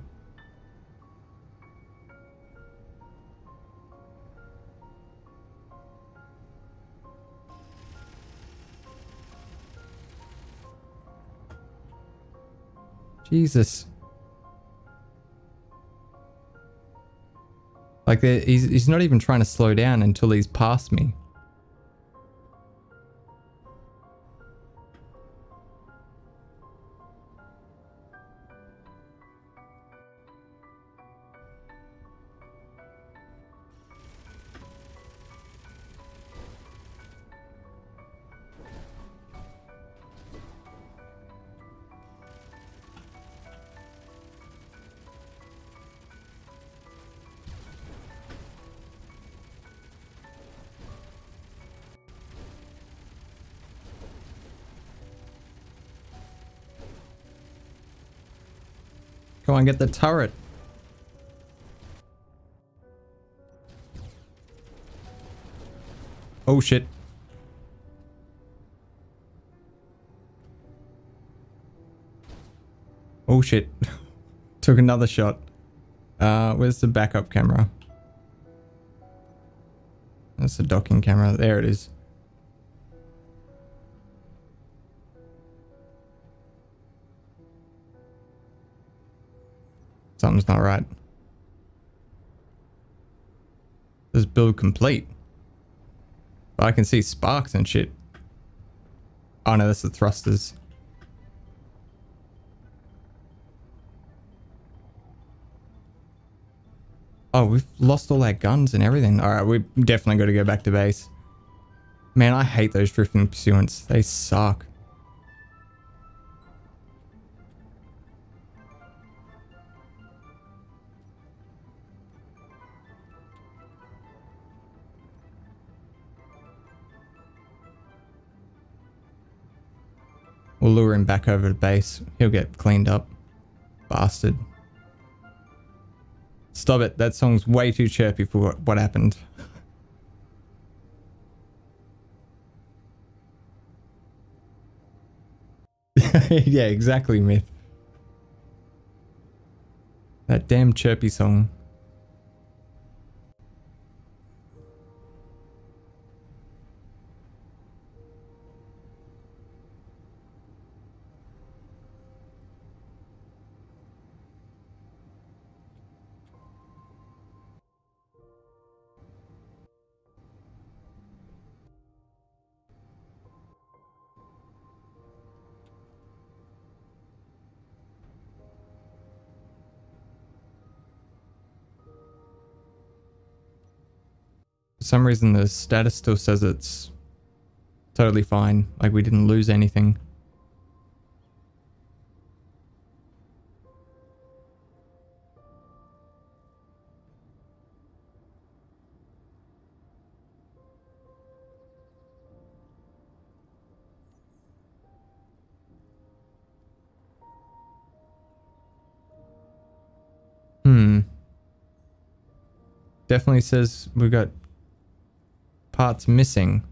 Jesus. Like, he's not even trying to slow down until he's past me. Come on, get the turret. Oh shit. Oh shit. Took another shot. Where's the backup camera? That's the docking camera. There it is. Something's not right. This build complete. But I can see sparks and shit. Oh no, that's the thrusters. Oh, we've lost all our guns and everything. Alright, we definitely got to go back to base. Man, I hate those drifting pursuants. They suck. We'll lure him back over to base. He'll get cleaned up. Bastard. Stop it. That song's way too chirpy for what happened. Yeah, exactly, Myth. That damn chirpy song. For some reason the status still says it's totally fine, like we didn't lose anything. Definitely says we've got parts missing.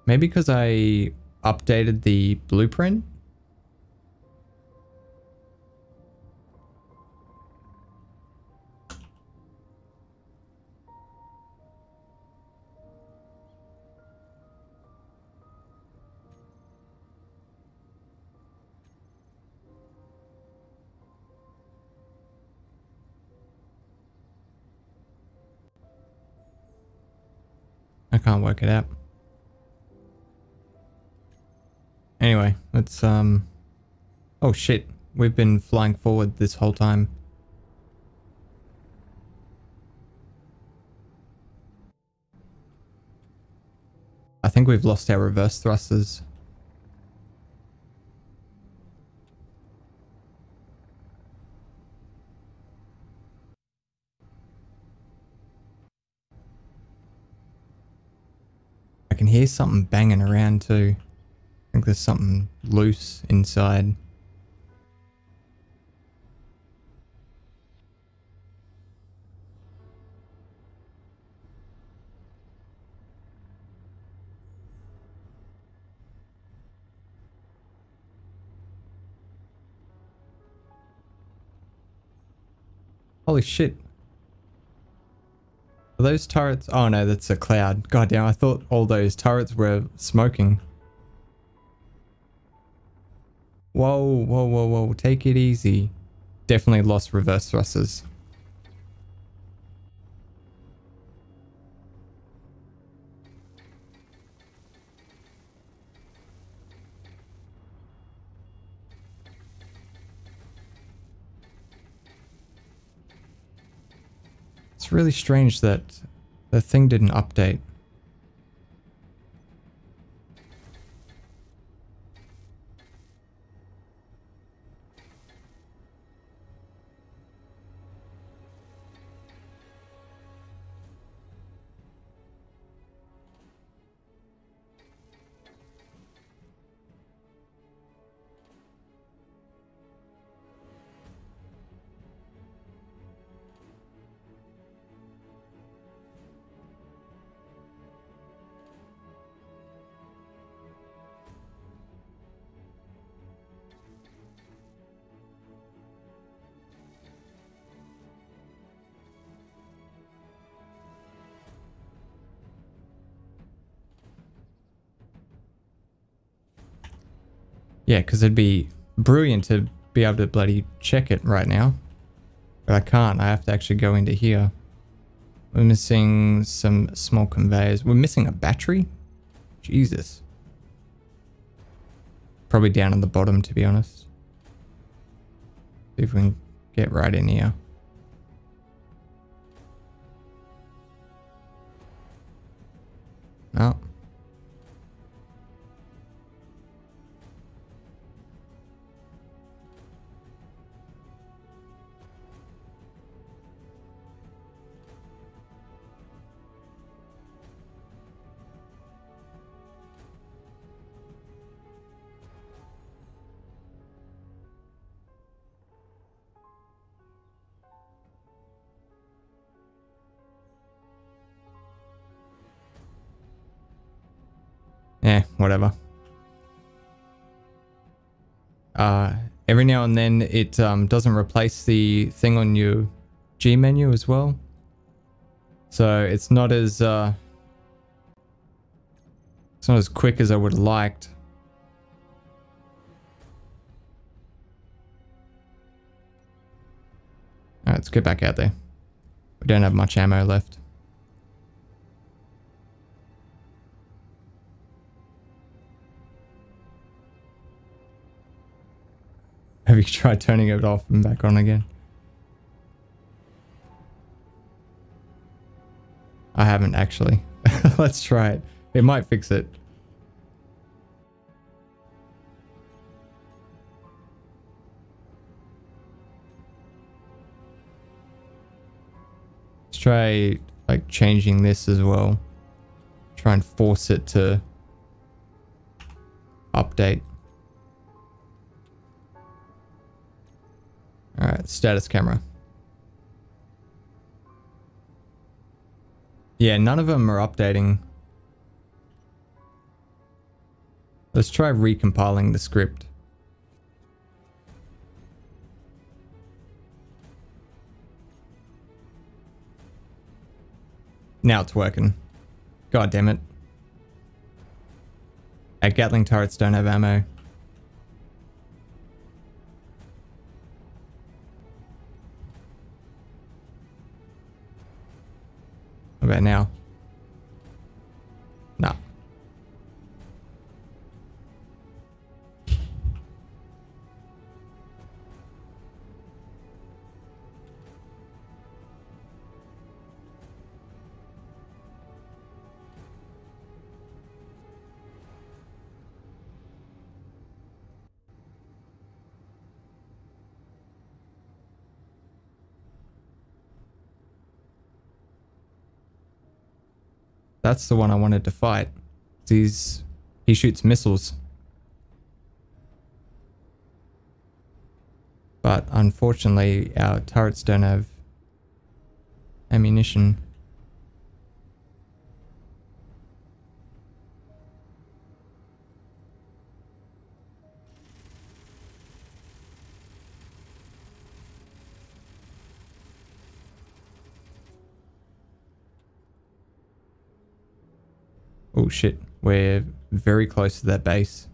Maybe because I updated the blueprint? can't work it out. Anyway, let's oh shit, we've been flying forward this whole time. I think we've lost our reverse thrusters. I can hear something banging around too. I think there's something loose inside. Holy shit. Are those turrets? Oh no, that's a cloud. God damn, I thought all those turrets were smoking. Whoa, whoa, whoa, whoa. Take it easy. Definitely lost reverse thrusters. It's really strange that the thing didn't update. Yeah, because it'd be brilliant to be able to bloody check it right now. But I can't. I have to actually go into here. We're missing some small conveyors. We're missing a battery? Jesus. Probably down on the bottom, to be honest. See if we can get right in here. No. Yeah, whatever. Every now and then it doesn't replace the thing on your G menu as well. So it's not as quick as I would have liked. Alright, let's get back out there. We don't have much ammo left. Have you tried turning it off and back on again? I haven't actually. Let's try it. It might fix it. Let's try like changing this as well. Try and force it to update. Alright, status camera. Yeah, none of them are updating. Let's try recompiling the script. Now it's working. God damn it. Our Gatling turrets don't have ammo. What about now? That's the one I wanted to fight. He shoots missiles. But unfortunately, our turrets don't have ammunition. Oh shit, we're very close to that base.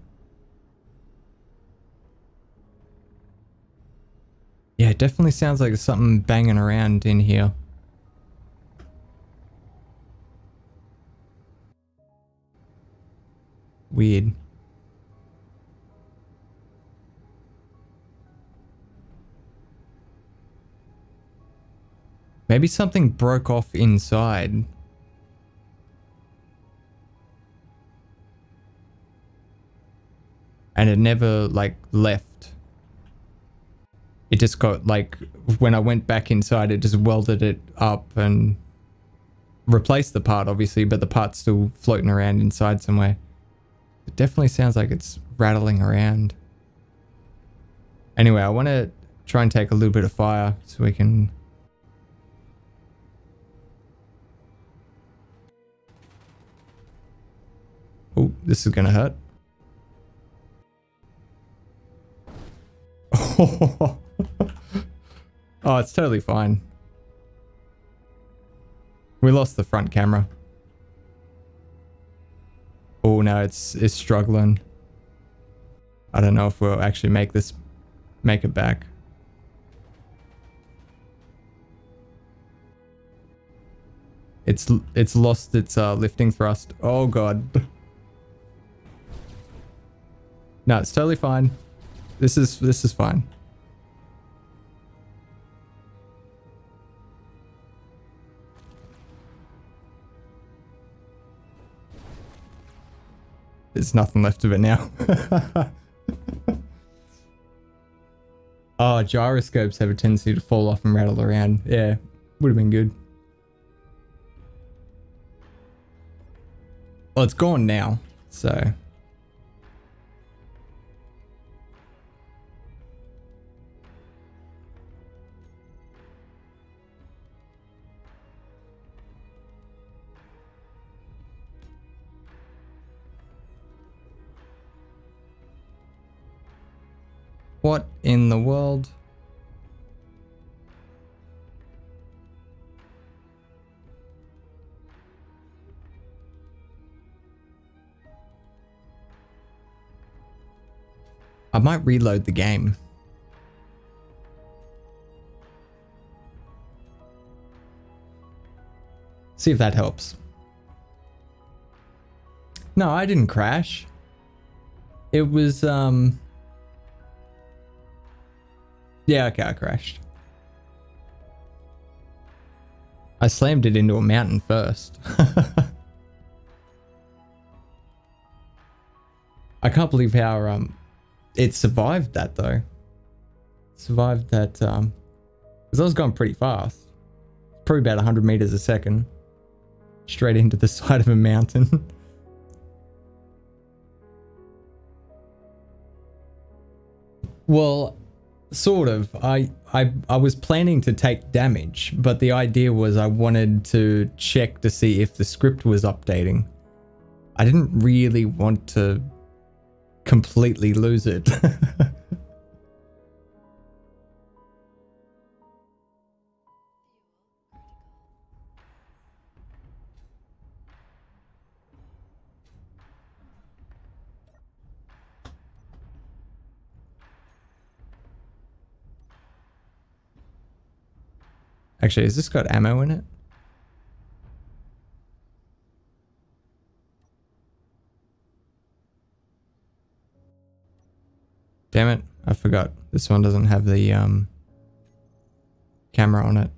Yeah, it definitely sounds like there's something banging around in here. Weird. Maybe something broke off inside. And it never, like, left. It just got, like, when I went back inside, it just welded it up and replaced the part, obviously, but the part's still floating around inside somewhere. It definitely sounds like it's rattling around. Anyway, I want to try and take a little bit of fire so we can... Oh, this is going to hurt. Oh, it's totally fine. We lost the front camera. Oh no, it's struggling. I don't know if we'll actually make it back. It's lost its lifting thrust. Oh god. No, it's totally fine. This is fine. There's nothing left of it now. Oh, gyroscopes have a tendency to fall off and rattle around. Yeah, would have been good. Well, it's gone now, so... What in the world? I might reload the game. See if that helps. No, I didn't crash. It was, yeah, okay, I crashed. I slammed it into a mountain first. I can't believe how, it survived that though. Survived that, because I was going pretty fast. Probably about 100 meters a second. Straight into the side of a mountain. Well, sort of. I was planning to take damage, but the idea was I wanted to check to see if the script was updating. I didn't really want to completely lose it. Actually, has this got ammo in it? Damn it, I forgot. This one doesn't have the camera on it.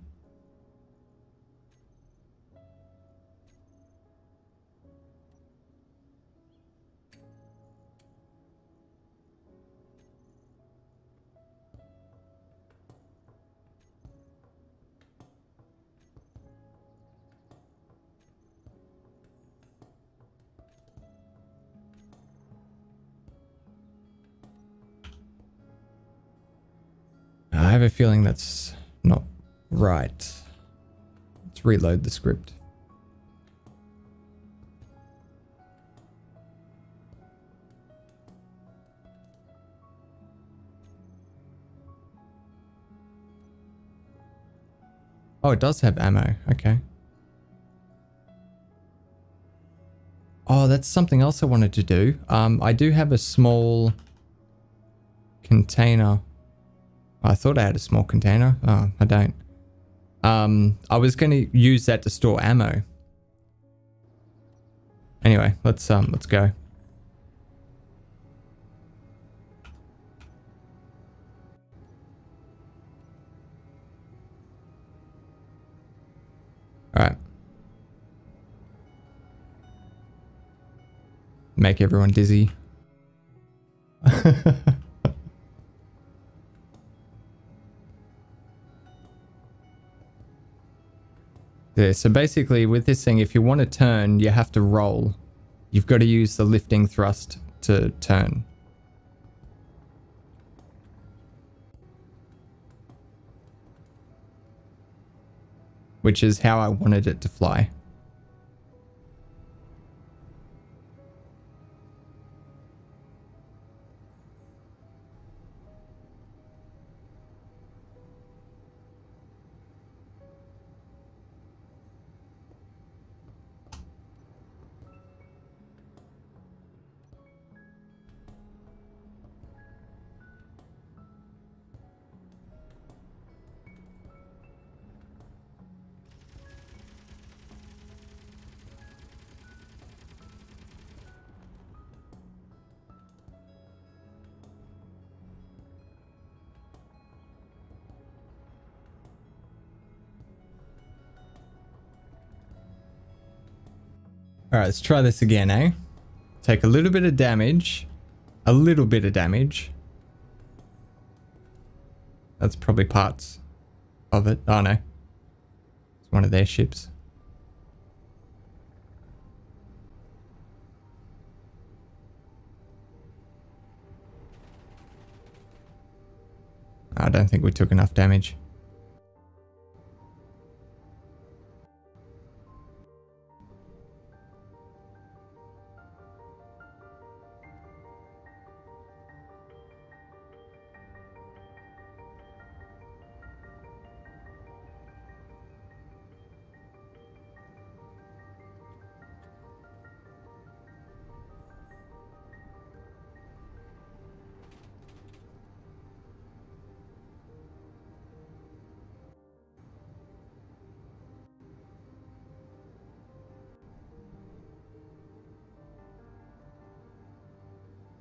have a feeling that's not right. Let's reload the script. Oh, it does have ammo. Okay. Oh, that's something else I wanted to do. I do have a small container. I thought I had a small container. Oh, I don't. I was going to use that to store ammo. Anyway, let's go. All right. Make everyone dizzy. Yeah, so basically with this thing, if you want to turn, you have to roll. You've got to use the lifting thrust to turn. Which is how I wanted it to fly. All right, let's try this again, eh? Take a little bit of damage. A little bit of damage. That's probably parts of it. Oh, no. It's one of their ships. I don't think we took enough damage.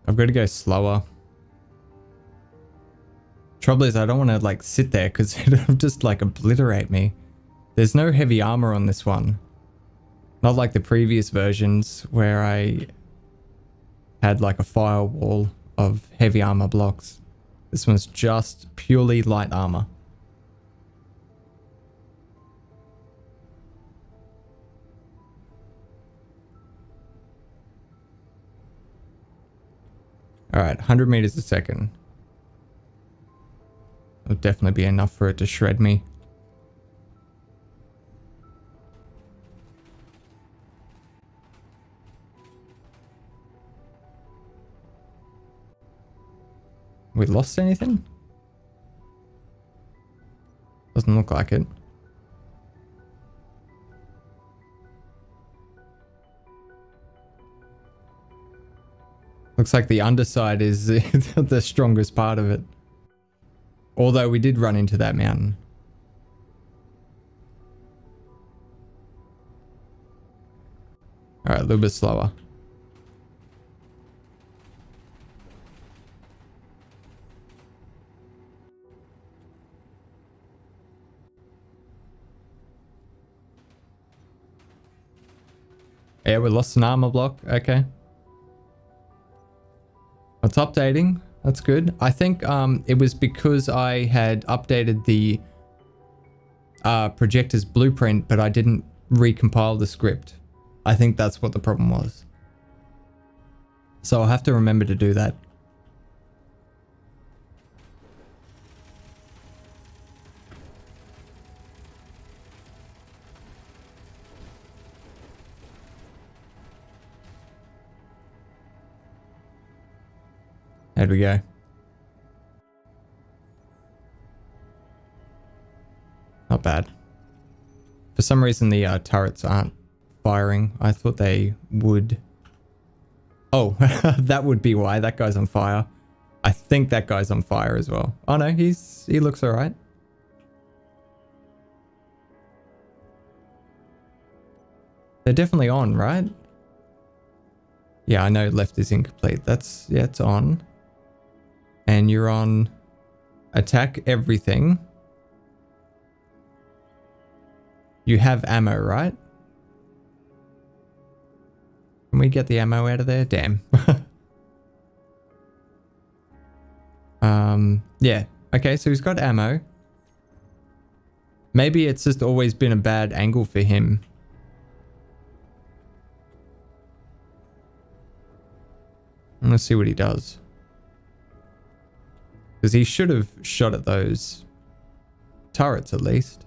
I've got to go slower. Trouble is I don't want to like sit there because it'll just like obliterate me. There's no heavy armor on this one. Not like the previous versions where I had like a firewall of heavy armor blocks. This one's just purely light armor. Alright, 100 meters a second. It'll definitely be enough for it to shred me. We lost anything? Doesn't look like it. Looks like the underside is the strongest part of it. Although we did run into that mountain. Alright, a little bit slower. Yeah, we lost an armor block. Okay. It's updating. That's good. I think it was because I had updated the projector's blueprint, but I didn't recompile the script. I think that's what the problem was. So I'll have to remember to do that. There we go. Not bad. For some reason, the turrets aren't firing. I thought they would. Oh, that would be why. That guy's on fire. I think that guy's on fire as well. Oh no, he looks all right. They're definitely on, right? Yeah, I know left is incomplete. That's, yeah, it's on. And you're on attack everything. You have ammo, right? Can we get the ammo out of there? Damn. Yeah. Okay, so he's got ammo. Maybe it's just always been a bad angle for him. Let's see what he does. Because he should have shot at those turrets at least.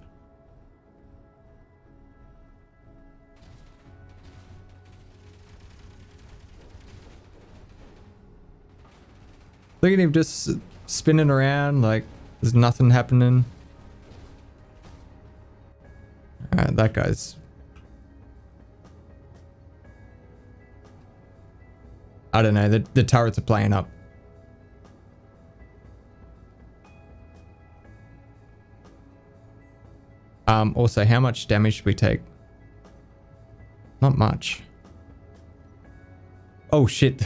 Look at him just spinning around like there's nothing happening. Alright, that guy's... I don't know, the turrets are playing up. Also, how much damage did we take? Not much. Oh shit.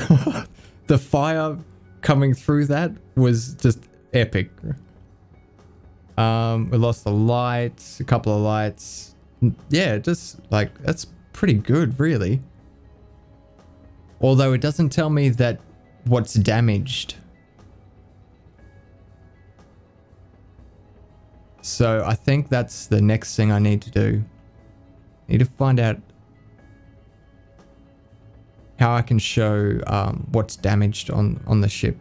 The fire coming through that was just epic. We lost the lights, a couple of lights. Yeah, just like, that's pretty good, really. Although it doesn't tell me that what's damaged. So I think that's the next thing I need to do. I need to find out how I can show what's damaged on the ship.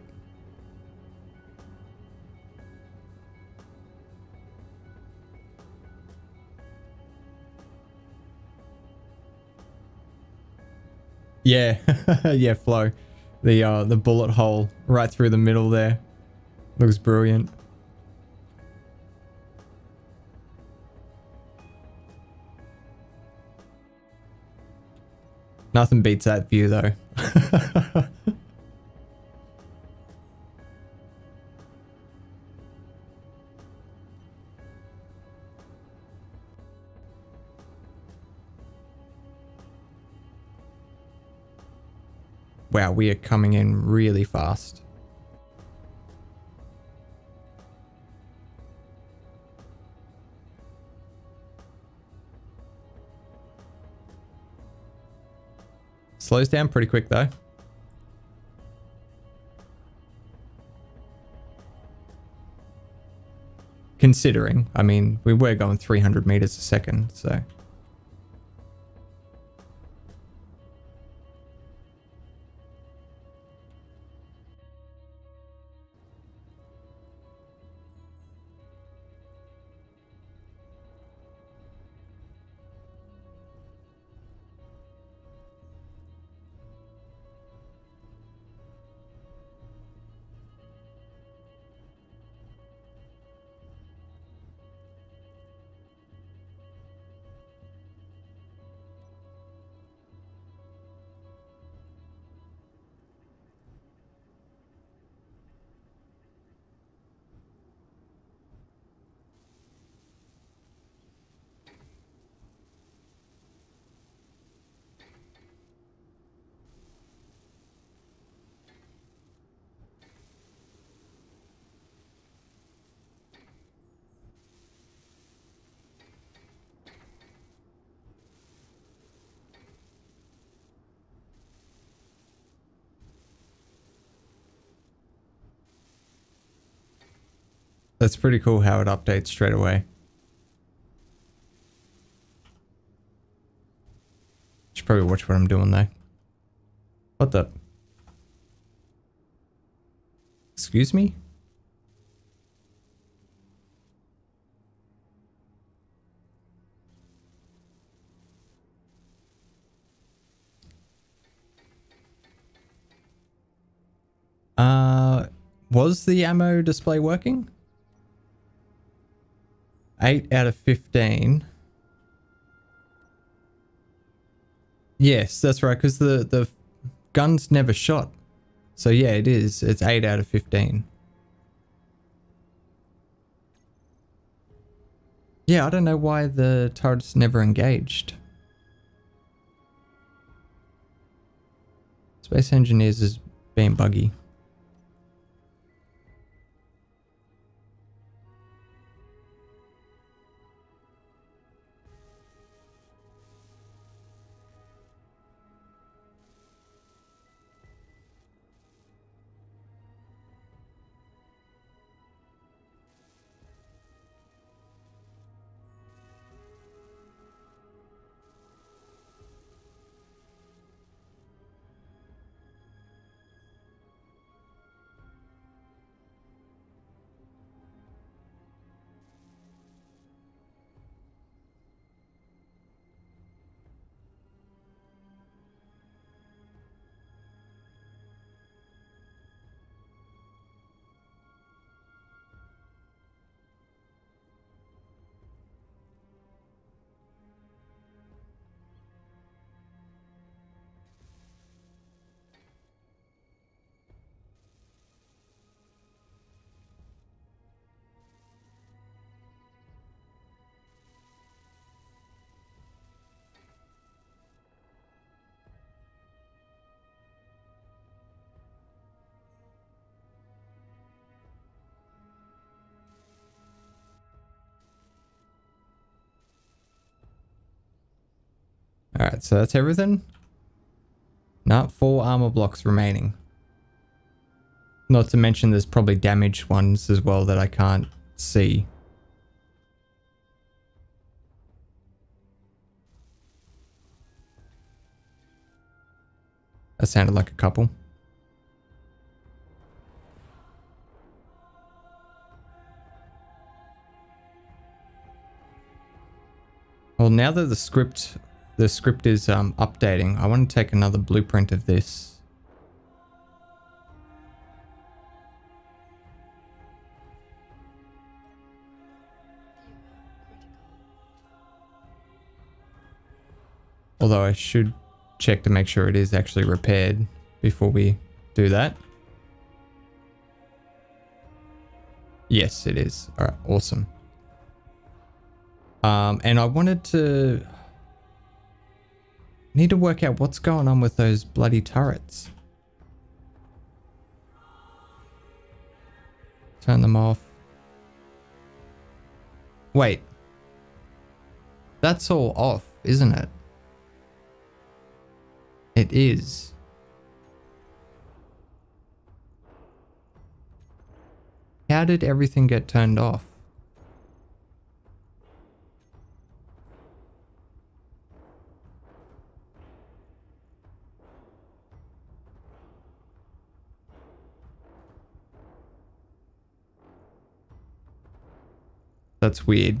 Yeah, yeah, flow. The bullet hole right through the middle there. Looks brilliant. Nothing beats that view though. Wow, we are coming in really fast. Slows down pretty quick though. Considering, I mean, we were going 300 meters a second, so. That's pretty cool how it updates straight away. Should probably watch what I'm doing though. What the? Excuse me? Was the ammo display working? 8 out of 15. Yes, that's right, because the gun's never shot. So yeah, it is. It's 8 out of 15. Yeah, I don't know why the turret's never engaged. Space Engineers is being buggy. Alright, so that's everything. Not 4 armor blocks remaining. Not to mention there's probably damaged ones as well that I can't see. That sounded like a couple. Well, now that the script is updating, I want to take another blueprint of this. Although I should check to make sure it is actually repaired before we do that. Yes, it is. All right, awesome. And I wanted to need to work out what's going on with those bloody turrets. Turn them off. Wait. That's all off, isn't it? It is. How did everything get turned off? That's weird.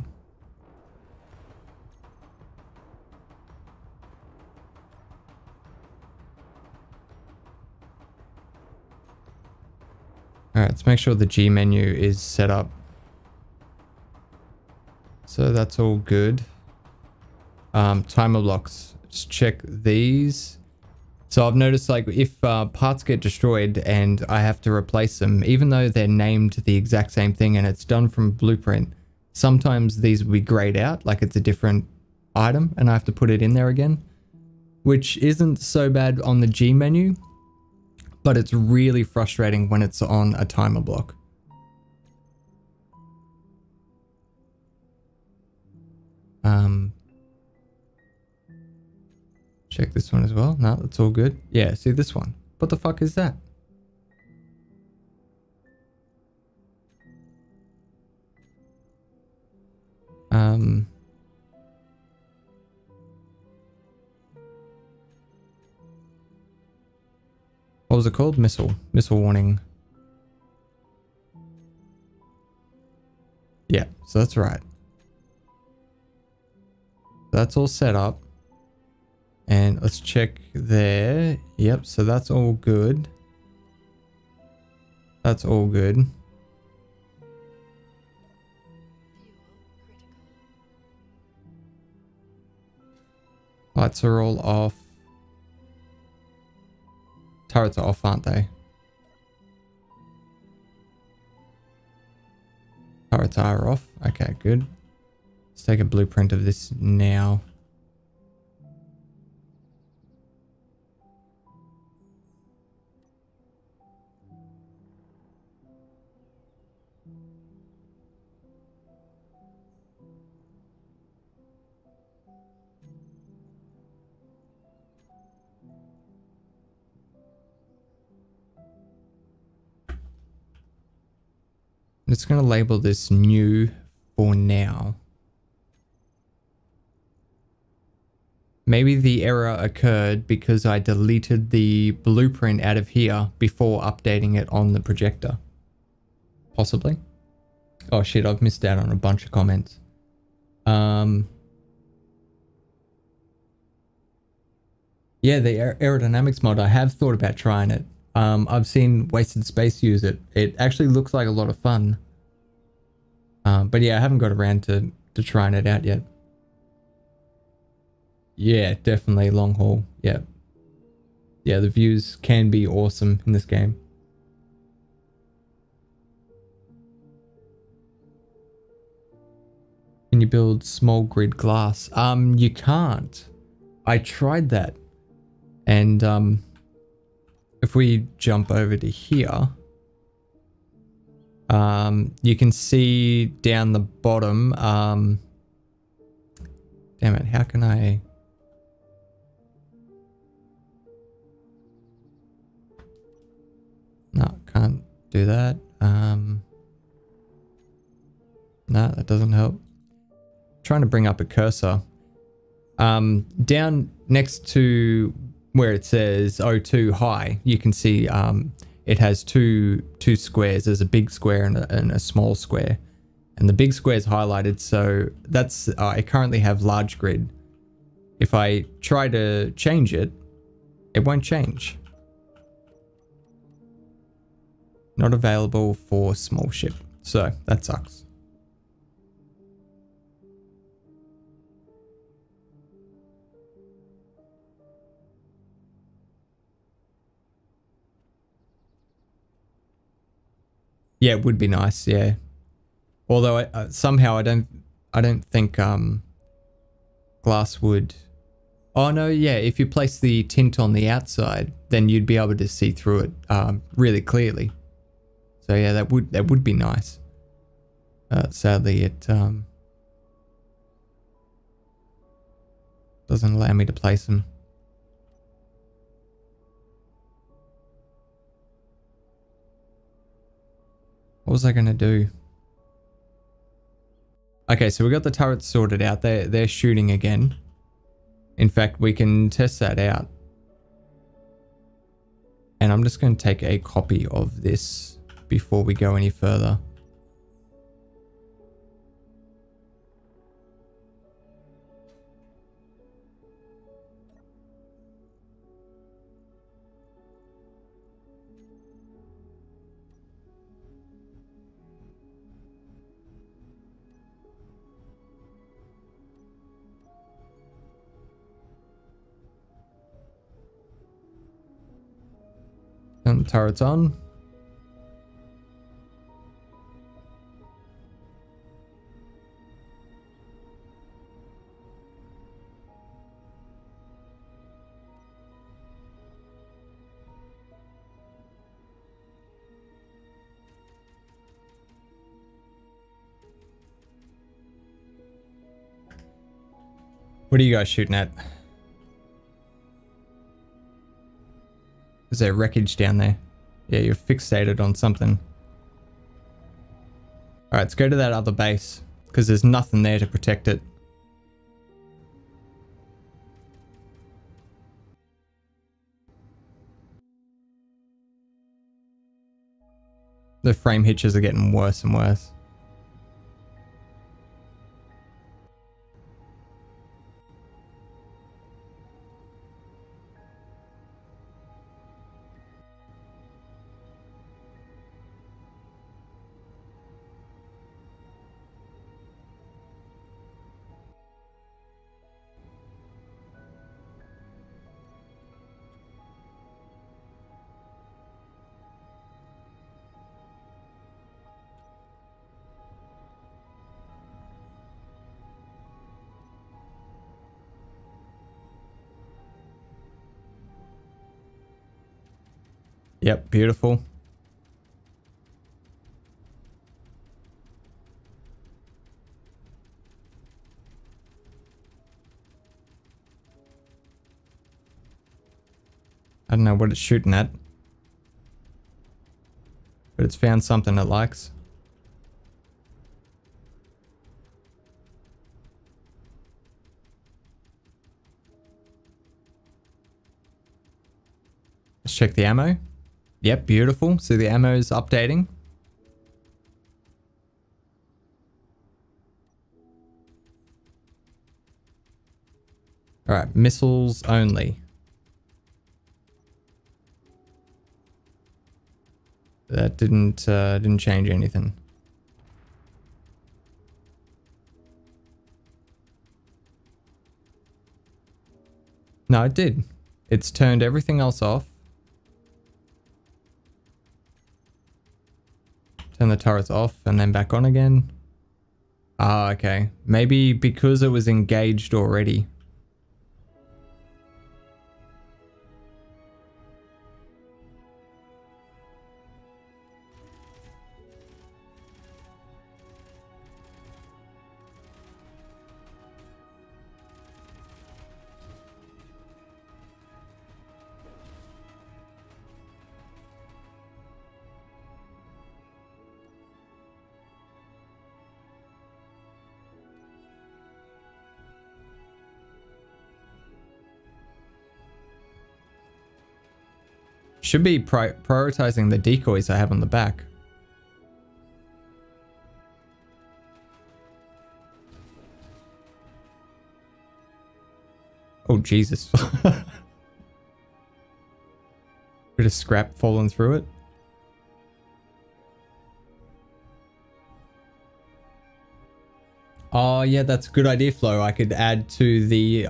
All right, let's make sure the G menu is set up. So that's all good. Timer blocks, just check these. So I've noticed, like, if parts get destroyed and I have to replace them, even though they're named the exact same thing and it's done from blueprint, sometimes these will be grayed out, like it's a different item and I have to put it in there again, which isn't so bad on the G menu, but it's really frustrating when it's on a timer block. Check this one as well. No, that's all good. Yeah, see this one. What the fuck is that? What was it called? Missile warning. Yeah, so that's right. That's all set up. And let's check there. Yep, so that's all good. That's all good. Lights are all off. Turrets are off, aren't they? Turrets are off. Okay, good. Let's take a blueprint of this now. I'm just going to label this new for now. Maybe the error occurred because I deleted the blueprint out of here before updating it on the projector. Possibly. Oh shit, I've missed out on a bunch of comments. Yeah, the aerodynamics mod, I have thought about trying it. I've seen Wasted Space use it. It actually looks like a lot of fun. But yeah, I haven't got around to trying it out yet. Yeah, definitely long haul. Yeah. Yeah, the views can be awesome in this game. Can you build small grid glass? You can't. I tried that. And if we jump over to here, you can see down the bottom, damn it, how can I? No, can't do that. No, that doesn't help. Trying to bring up a cursor. Down next to where it says O2 high, you can see it has two squares. There's a big square and a small square, and the big square is highlighted. So that's I currently have large grid. If I try to change it, it won't change. Not available for small ship. So that sucks. Yeah, it would be nice. Yeah. Although somehow I don't think glass would. Oh no, yeah. If you place the tint on the outside, then you'd be able to see through it really clearly. So yeah, that would be nice. Sadly, it doesn't allow me to place them. What was I gonna do? Okay, so we got the turrets sorted out. They're shooting again. In fact, we can test that out. And I'm just going to take a copy of this before we go any further. Turn the turrets on. What are you guys shooting at? Is there wreckage down there? Yeah, you're fixated on something. Alright, let's go to that other base, because there's nothing there to protect it. The frame hitches are getting worse and worse. Yep, beautiful. I don't know what it's shooting at, but it's found something it likes. Let's check the ammo. Yep, beautiful. So the ammo is updating. All right, missiles only. That didn't change anything. No, it did. It's turned everything else off. Turn the turrets off and then back on again. Ah, okay. Maybe because it was engaged already. Should be prioritizing the decoys I have on the back. Oh, Jesus. Bit of scrap falling through it. Oh, yeah, that's a good idea, Flo. I could add to the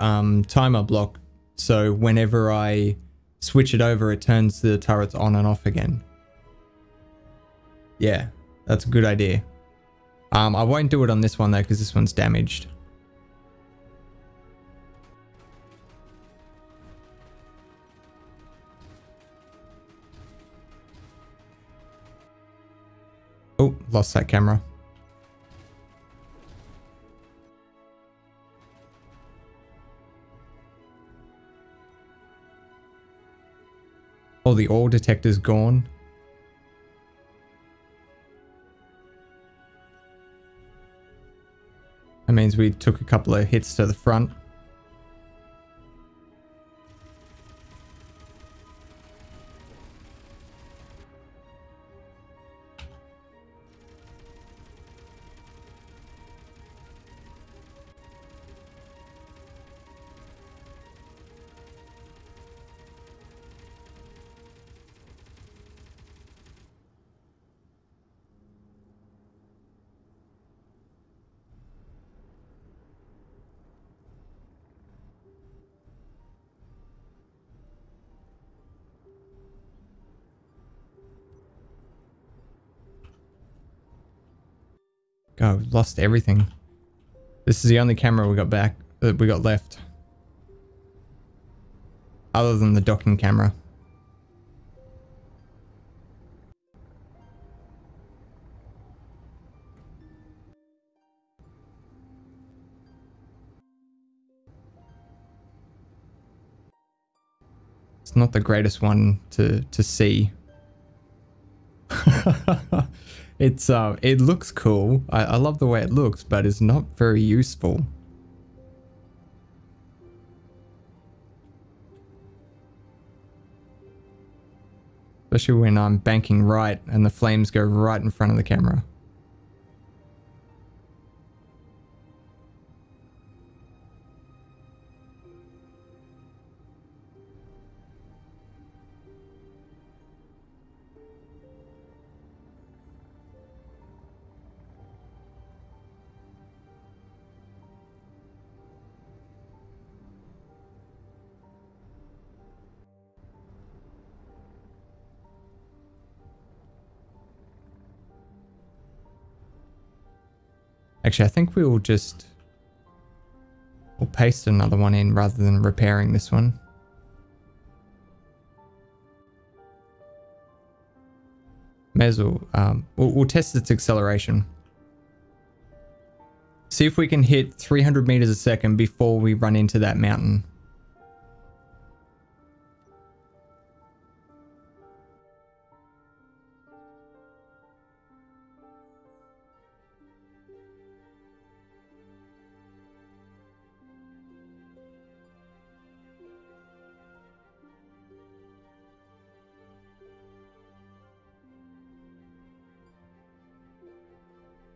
timer block, so whenever I switch it over, it turns the turrets on and off again. Yeah, that's a good idea. I won't do it on this one, though, because this one's damaged. Oh, lost that camera. Oh, the ore detector's gone. That means we took a couple of hits to the front. Oh, we've lost everything. This is the only camera we got back, that we got left. Other than the docking camera. It's not the greatest one to see. It looks cool. I love the way it looks, but it's not very useful. Especially when I'm banking right and the flames go right in front of the camera. Actually, I think we'll paste another one in rather than repairing this one. May as well, we'll test its acceleration. See if we can hit 300 meters a second before we run into that mountain.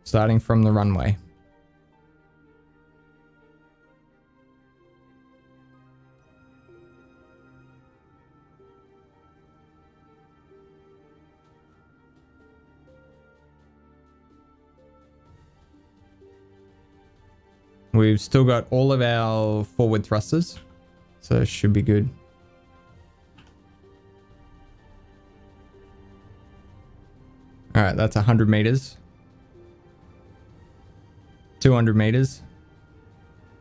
Starting from the runway. We've still got all of our forward thrusters, so it should be good. All right, that's 100 meters. 200 meters.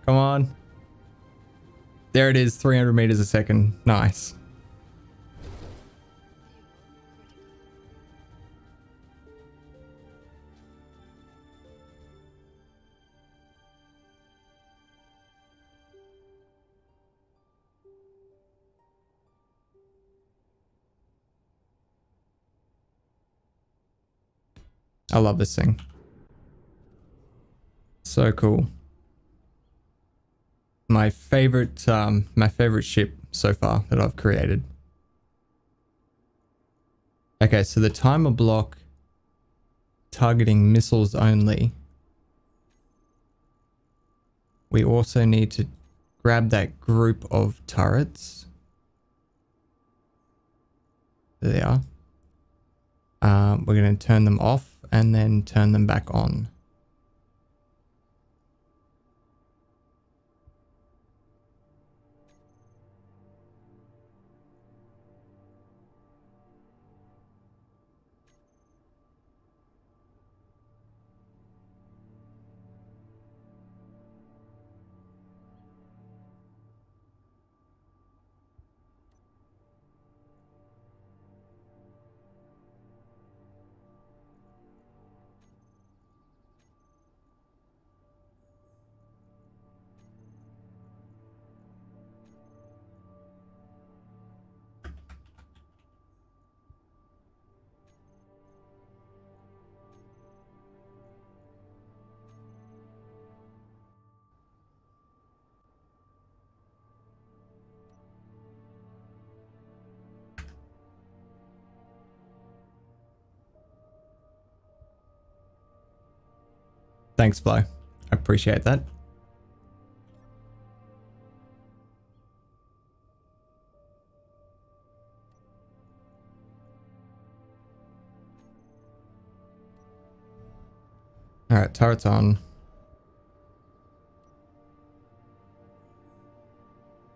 Come on. There it is, 300 meters a second. Nice. I love this thing. So cool. My favorite ship so far that I've created. Okay, so the timer block targeting missiles only. We also need to grab that group of turrets. There they are. We're going to turn them off and then turn them back on. Thanks, Flo. I appreciate that. All right, turret's on.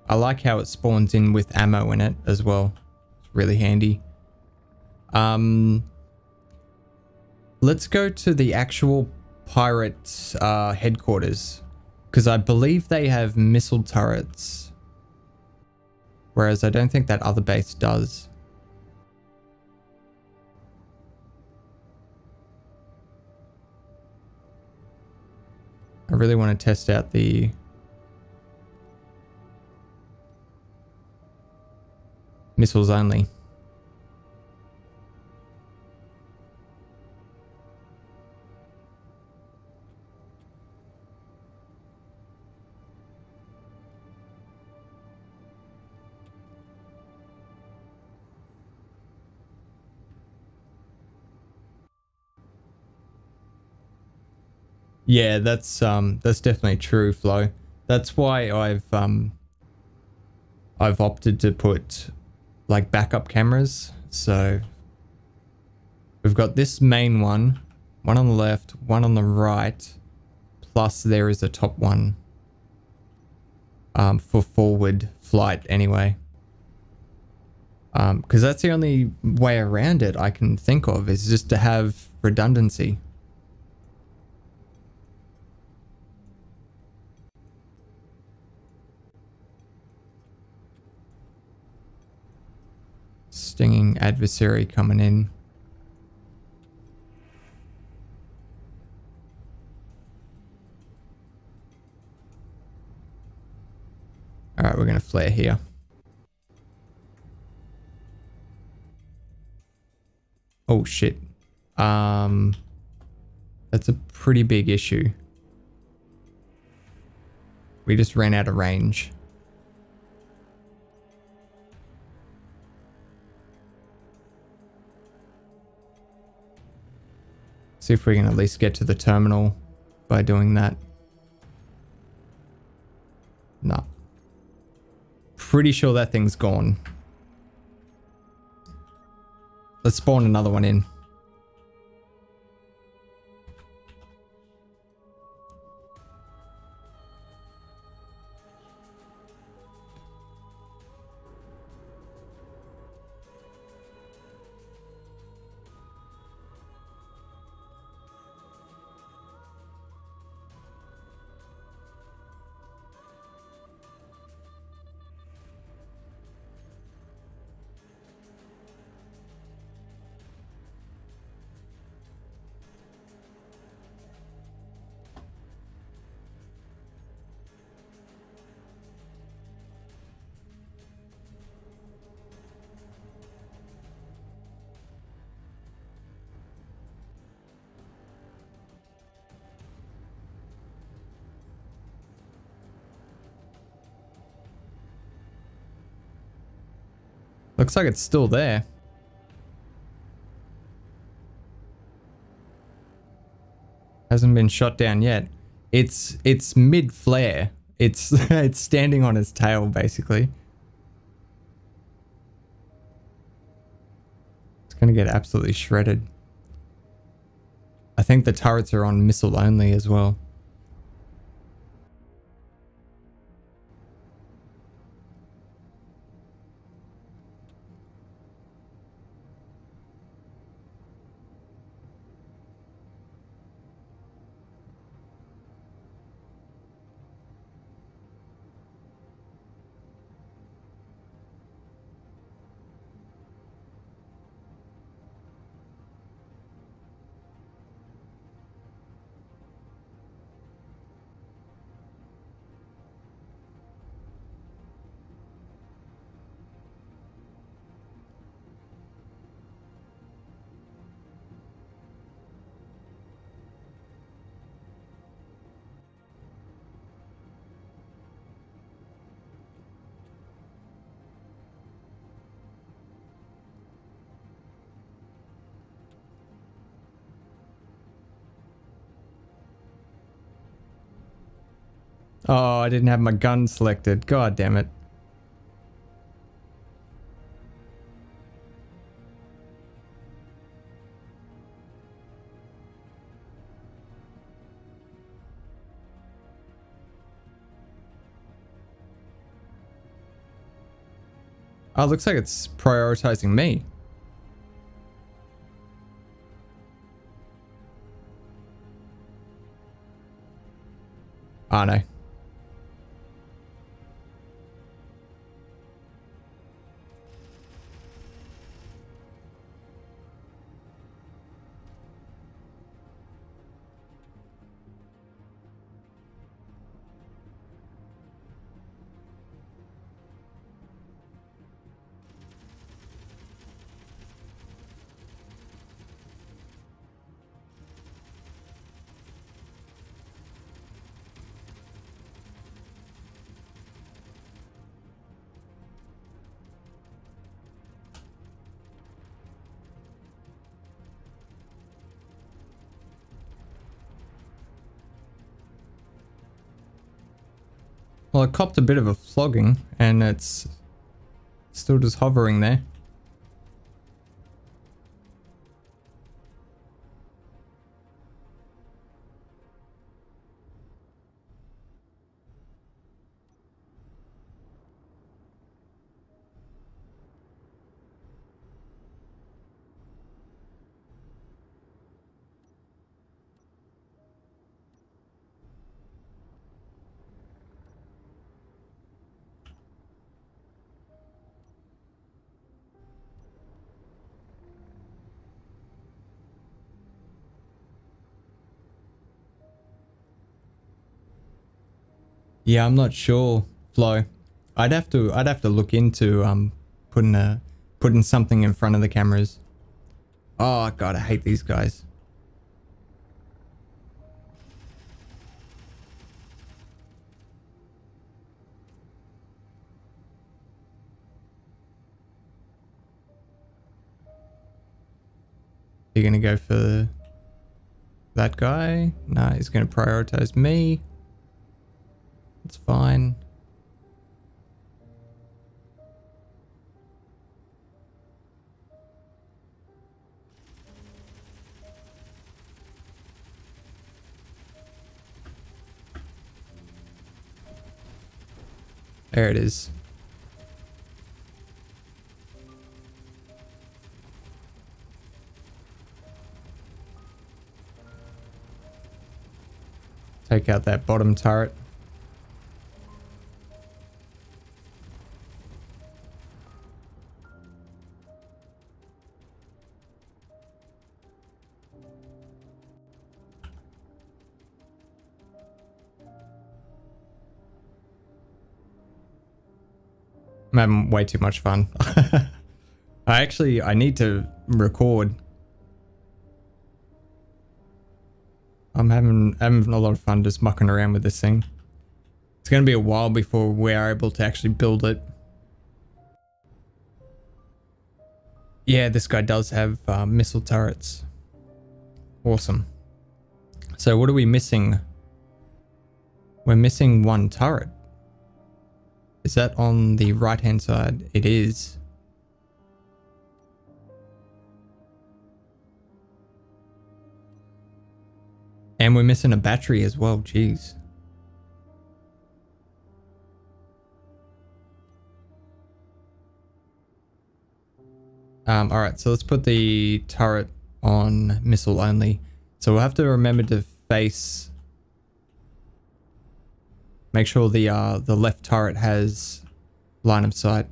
I like how it spawns in with ammo in it as well. It's really handy. Let's go to the actual pirate headquarters, because I believe they have missile turrets, whereas I don't think that other base does. I really want to test out the missiles only. Yeah, that's definitely true, Flo. That's why I've opted to put like backup cameras. So we've got this main one on the left, one on the right, plus there is a top one for forward flight anyway. Because that's the only way around it I can think of, is just to have redundancy. Stinging adversary coming in. we're going to flare here. Oh shit. That's a pretty big issue. We just ran out of range. See if we can at least get to the terminal by doing that. No. Pretty sure that thing's gone. Let's spawn another one in. Looks like it's still there. Hasn't been shot down yet. It's mid-flare. It's it's standing on its tail basically. It's gonna get absolutely shredded. I think the turrets are on missile only as well. Oh, I didn't have my gun selected. God damn it. Oh, looks like it's prioritizing me. Oh no. Well, it copped a bit of a flogging and it's still just hovering there. Yeah, I'm not sure, Flo. I'd have to look into putting something in front of the cameras. Oh god, I hate these guys. You're gonna go for that guy? No, he's gonna prioritize me. It's fine. There it is. Take out that bottom turret. I'm having way too much fun. I need to record. I'm having a lot of fun just mucking around with this thing. It's going to be a while before we're able to actually build it. Yeah, this guy does have missile turrets. Awesome. So what are we missing? We're missing one turret. Is that on the right hand side? It is. And we're missing a battery as well, jeez. Alright, so let's put the turret on missile only. So we'll have to remember to face... Make sure the left turret has line of sight.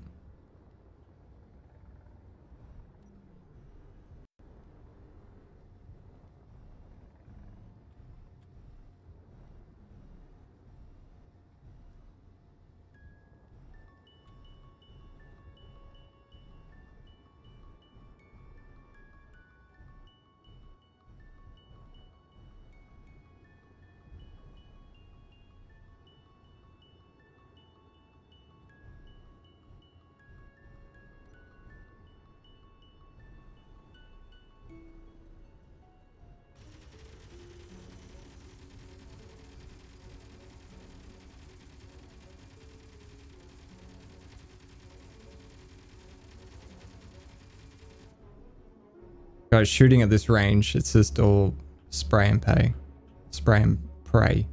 Guys, shooting at this range, it's just all spray and pray. Spray and pray.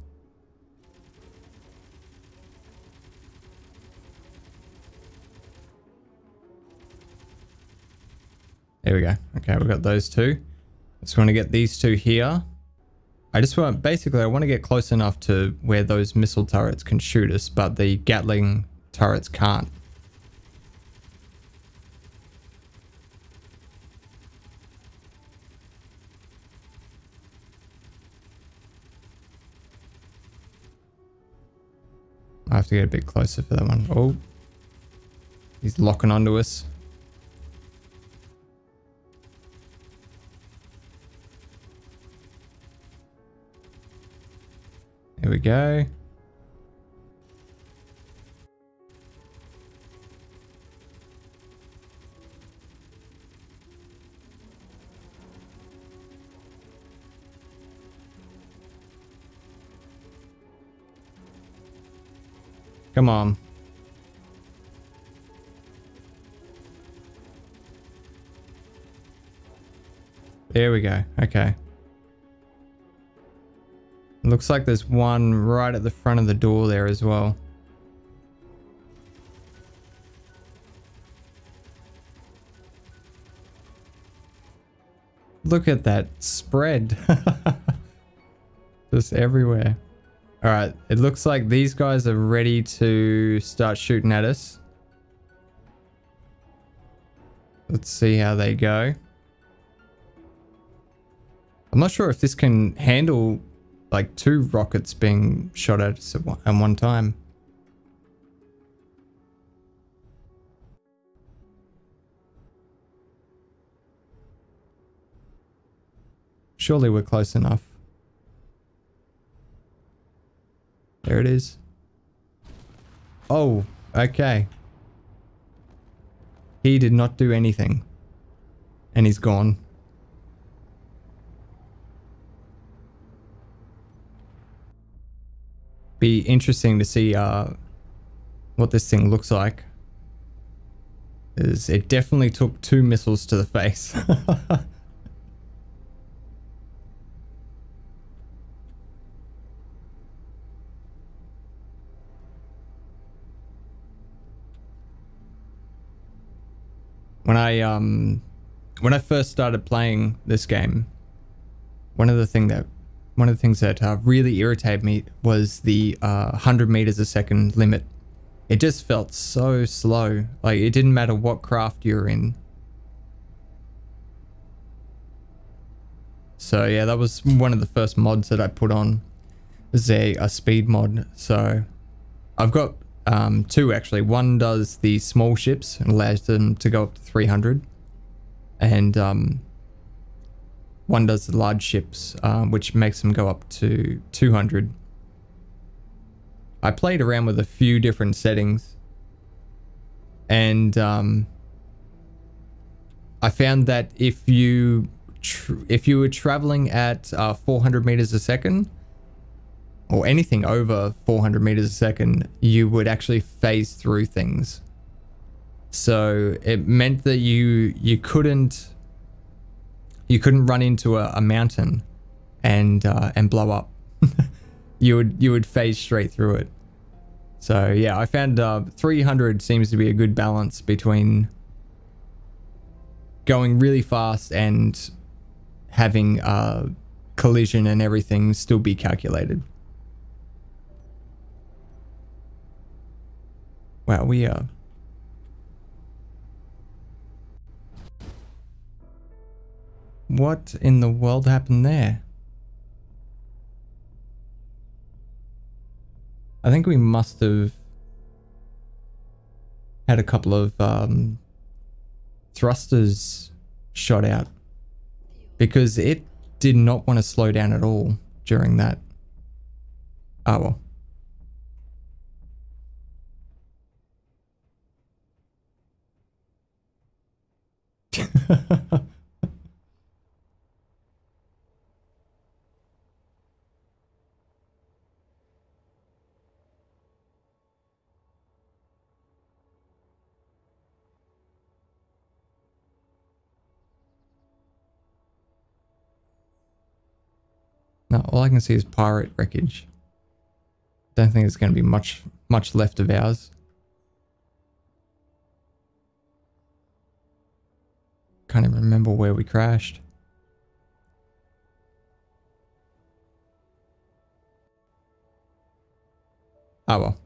There we go. Okay, we've got those two. Just want to get these two here. I just want, basically, I want to get close enough to where those missile turrets can shoot us, but the Gatling turrets can't. I have to get a bit closer for that one. Oh, he's locking onto us. There we go. Come on. There we go. Okay. Looks like there's one right at the front of the door there as well. Look at that spread. Just everywhere. All right, it looks like these guys are ready to start shooting at us. Let's see how they go. I'm not sure if this can handle like 2 rockets being shot at us at one time. Surely we're close enough. There it is. Oh, okay. He did not do anything. And he's gone. Be interesting to see what this thing looks like. It definitely took 2 missiles to the face. When I first started playing this game, one of the things that really irritated me was the 100 meters a second limit. It just felt so slow. Like, it didn't matter what craft you're in. So yeah, that was one of the first mods that I put on. Is a speed mod. So I've got 2 actually. One does the small ships and allows them to go up to 300. And one does the large ships, which makes them go up to 200. I played around with a few different settings, and I found that if you were traveling at 400 meters a second, or anything over 400 meters a second, you would actually phase through things. So it meant that you couldn't run into a mountain and blow up. you would phase straight through it. So yeah, I found 300 seems to be a good balance between going really fast and having collision and everything still be calculated. Wow, we are. What in the world happened there? I think we must have had a couple of thrusters shot out, because it did not want to slow down at all during that. Oh well. No, all I can see is pirate wreckage. Don't think there's going to be much left of ours. Can't even remember where we crashed. Oh well.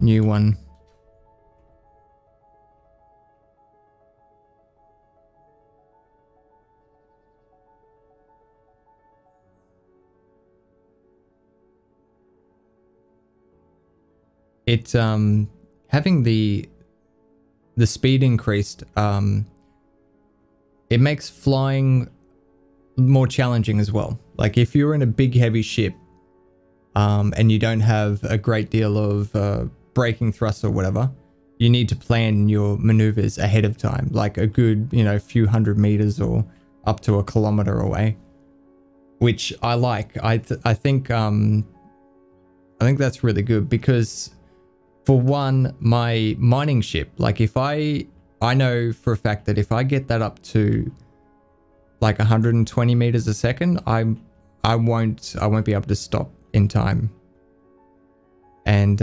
New one. It's having the speed increased, it makes flying more challenging as well. Like if you're in a big heavy ship and you don't have a great deal of braking thrust or whatever, you need to plan your maneuvers ahead of time, like a good, you know, few hundred meters or up to a kilometer away, which I like. I think that's really good, because for one, my mining ship, like if I know for a fact that if I get that up to like 120 meters a second, I won't be able to stop in time. And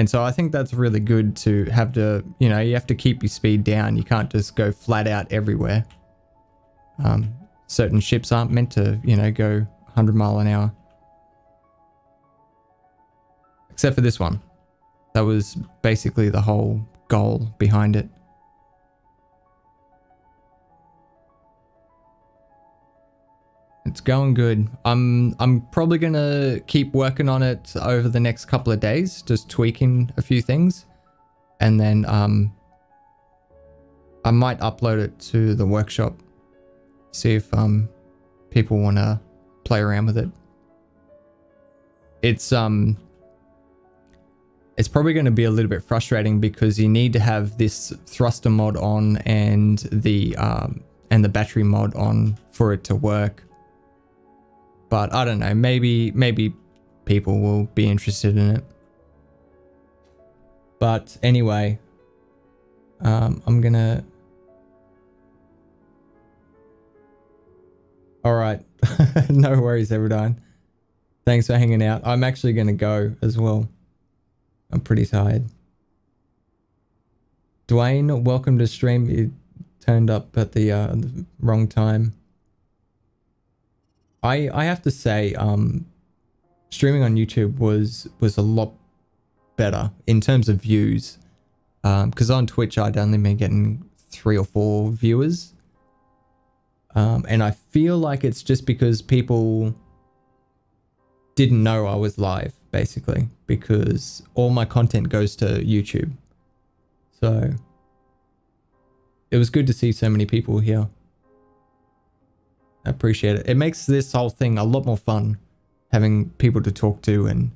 so I think that's really good to have to, you know, you have to keep your speed down. You can't just go flat out everywhere. Certain ships aren't meant to, you know, go 100 mile an hour. Except for this one. That was basically the whole goal behind it. It's going good. I'm probably gonna keep working on it over the next couple of days, just tweaking a few things, and then I might upload it to the workshop, see if people want to play around with it. It's probably going to be a little bit frustrating because you need to have this thruster mod on and the battery mod on for it to work. But I don't know, maybe people will be interested in it. But anyway, I'm gonna... Alright, no worries everyone. Thanks for hanging out. I'm actually gonna go as well. I'm pretty tired. Dwayne, welcome to stream. You turned up at the wrong time. I have to say, streaming on YouTube was a lot better in terms of views. Because on Twitch I'd only been getting 3 or 4 viewers. And I feel like it's just because people didn't know I was live, basically, because all my content goes to YouTube. So it was good to see so many people here. I appreciate it. It makes this whole thing a lot more fun, having people to talk to and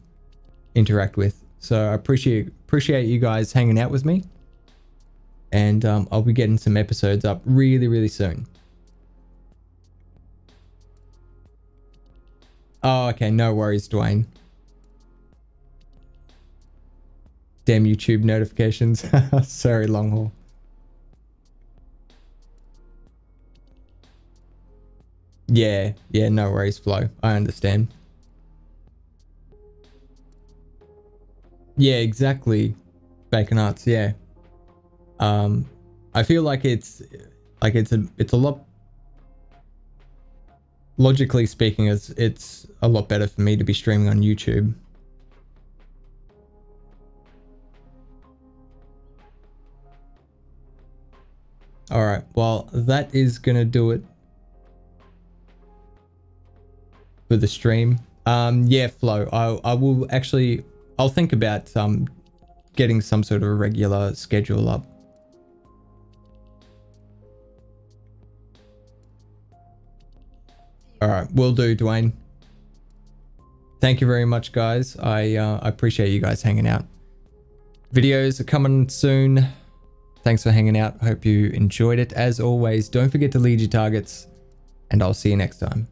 interact with. So I appreciate you guys hanging out with me. And I'll be getting some episodes up really soon. Oh, okay. No worries, Dwayne. Damn YouTube notifications. Sorry, long haul. Yeah, no worries, Flo. I understand. Yeah, exactly. Bacon Arts, yeah. I feel like it's a lot, logically speaking, it's a lot better for me to be streaming on YouTube. Alright, well, that is gonna do it for the stream. Yeah, Flo, I will actually, I'll think about getting some sort of a regular schedule up. Alright, will do, Dwayne. Thank you very much, guys. I appreciate you guys hanging out. Videos are coming soon. Thanks for hanging out. Hope you enjoyed it. As always, don't forget to lead your targets, and I'll see you next time.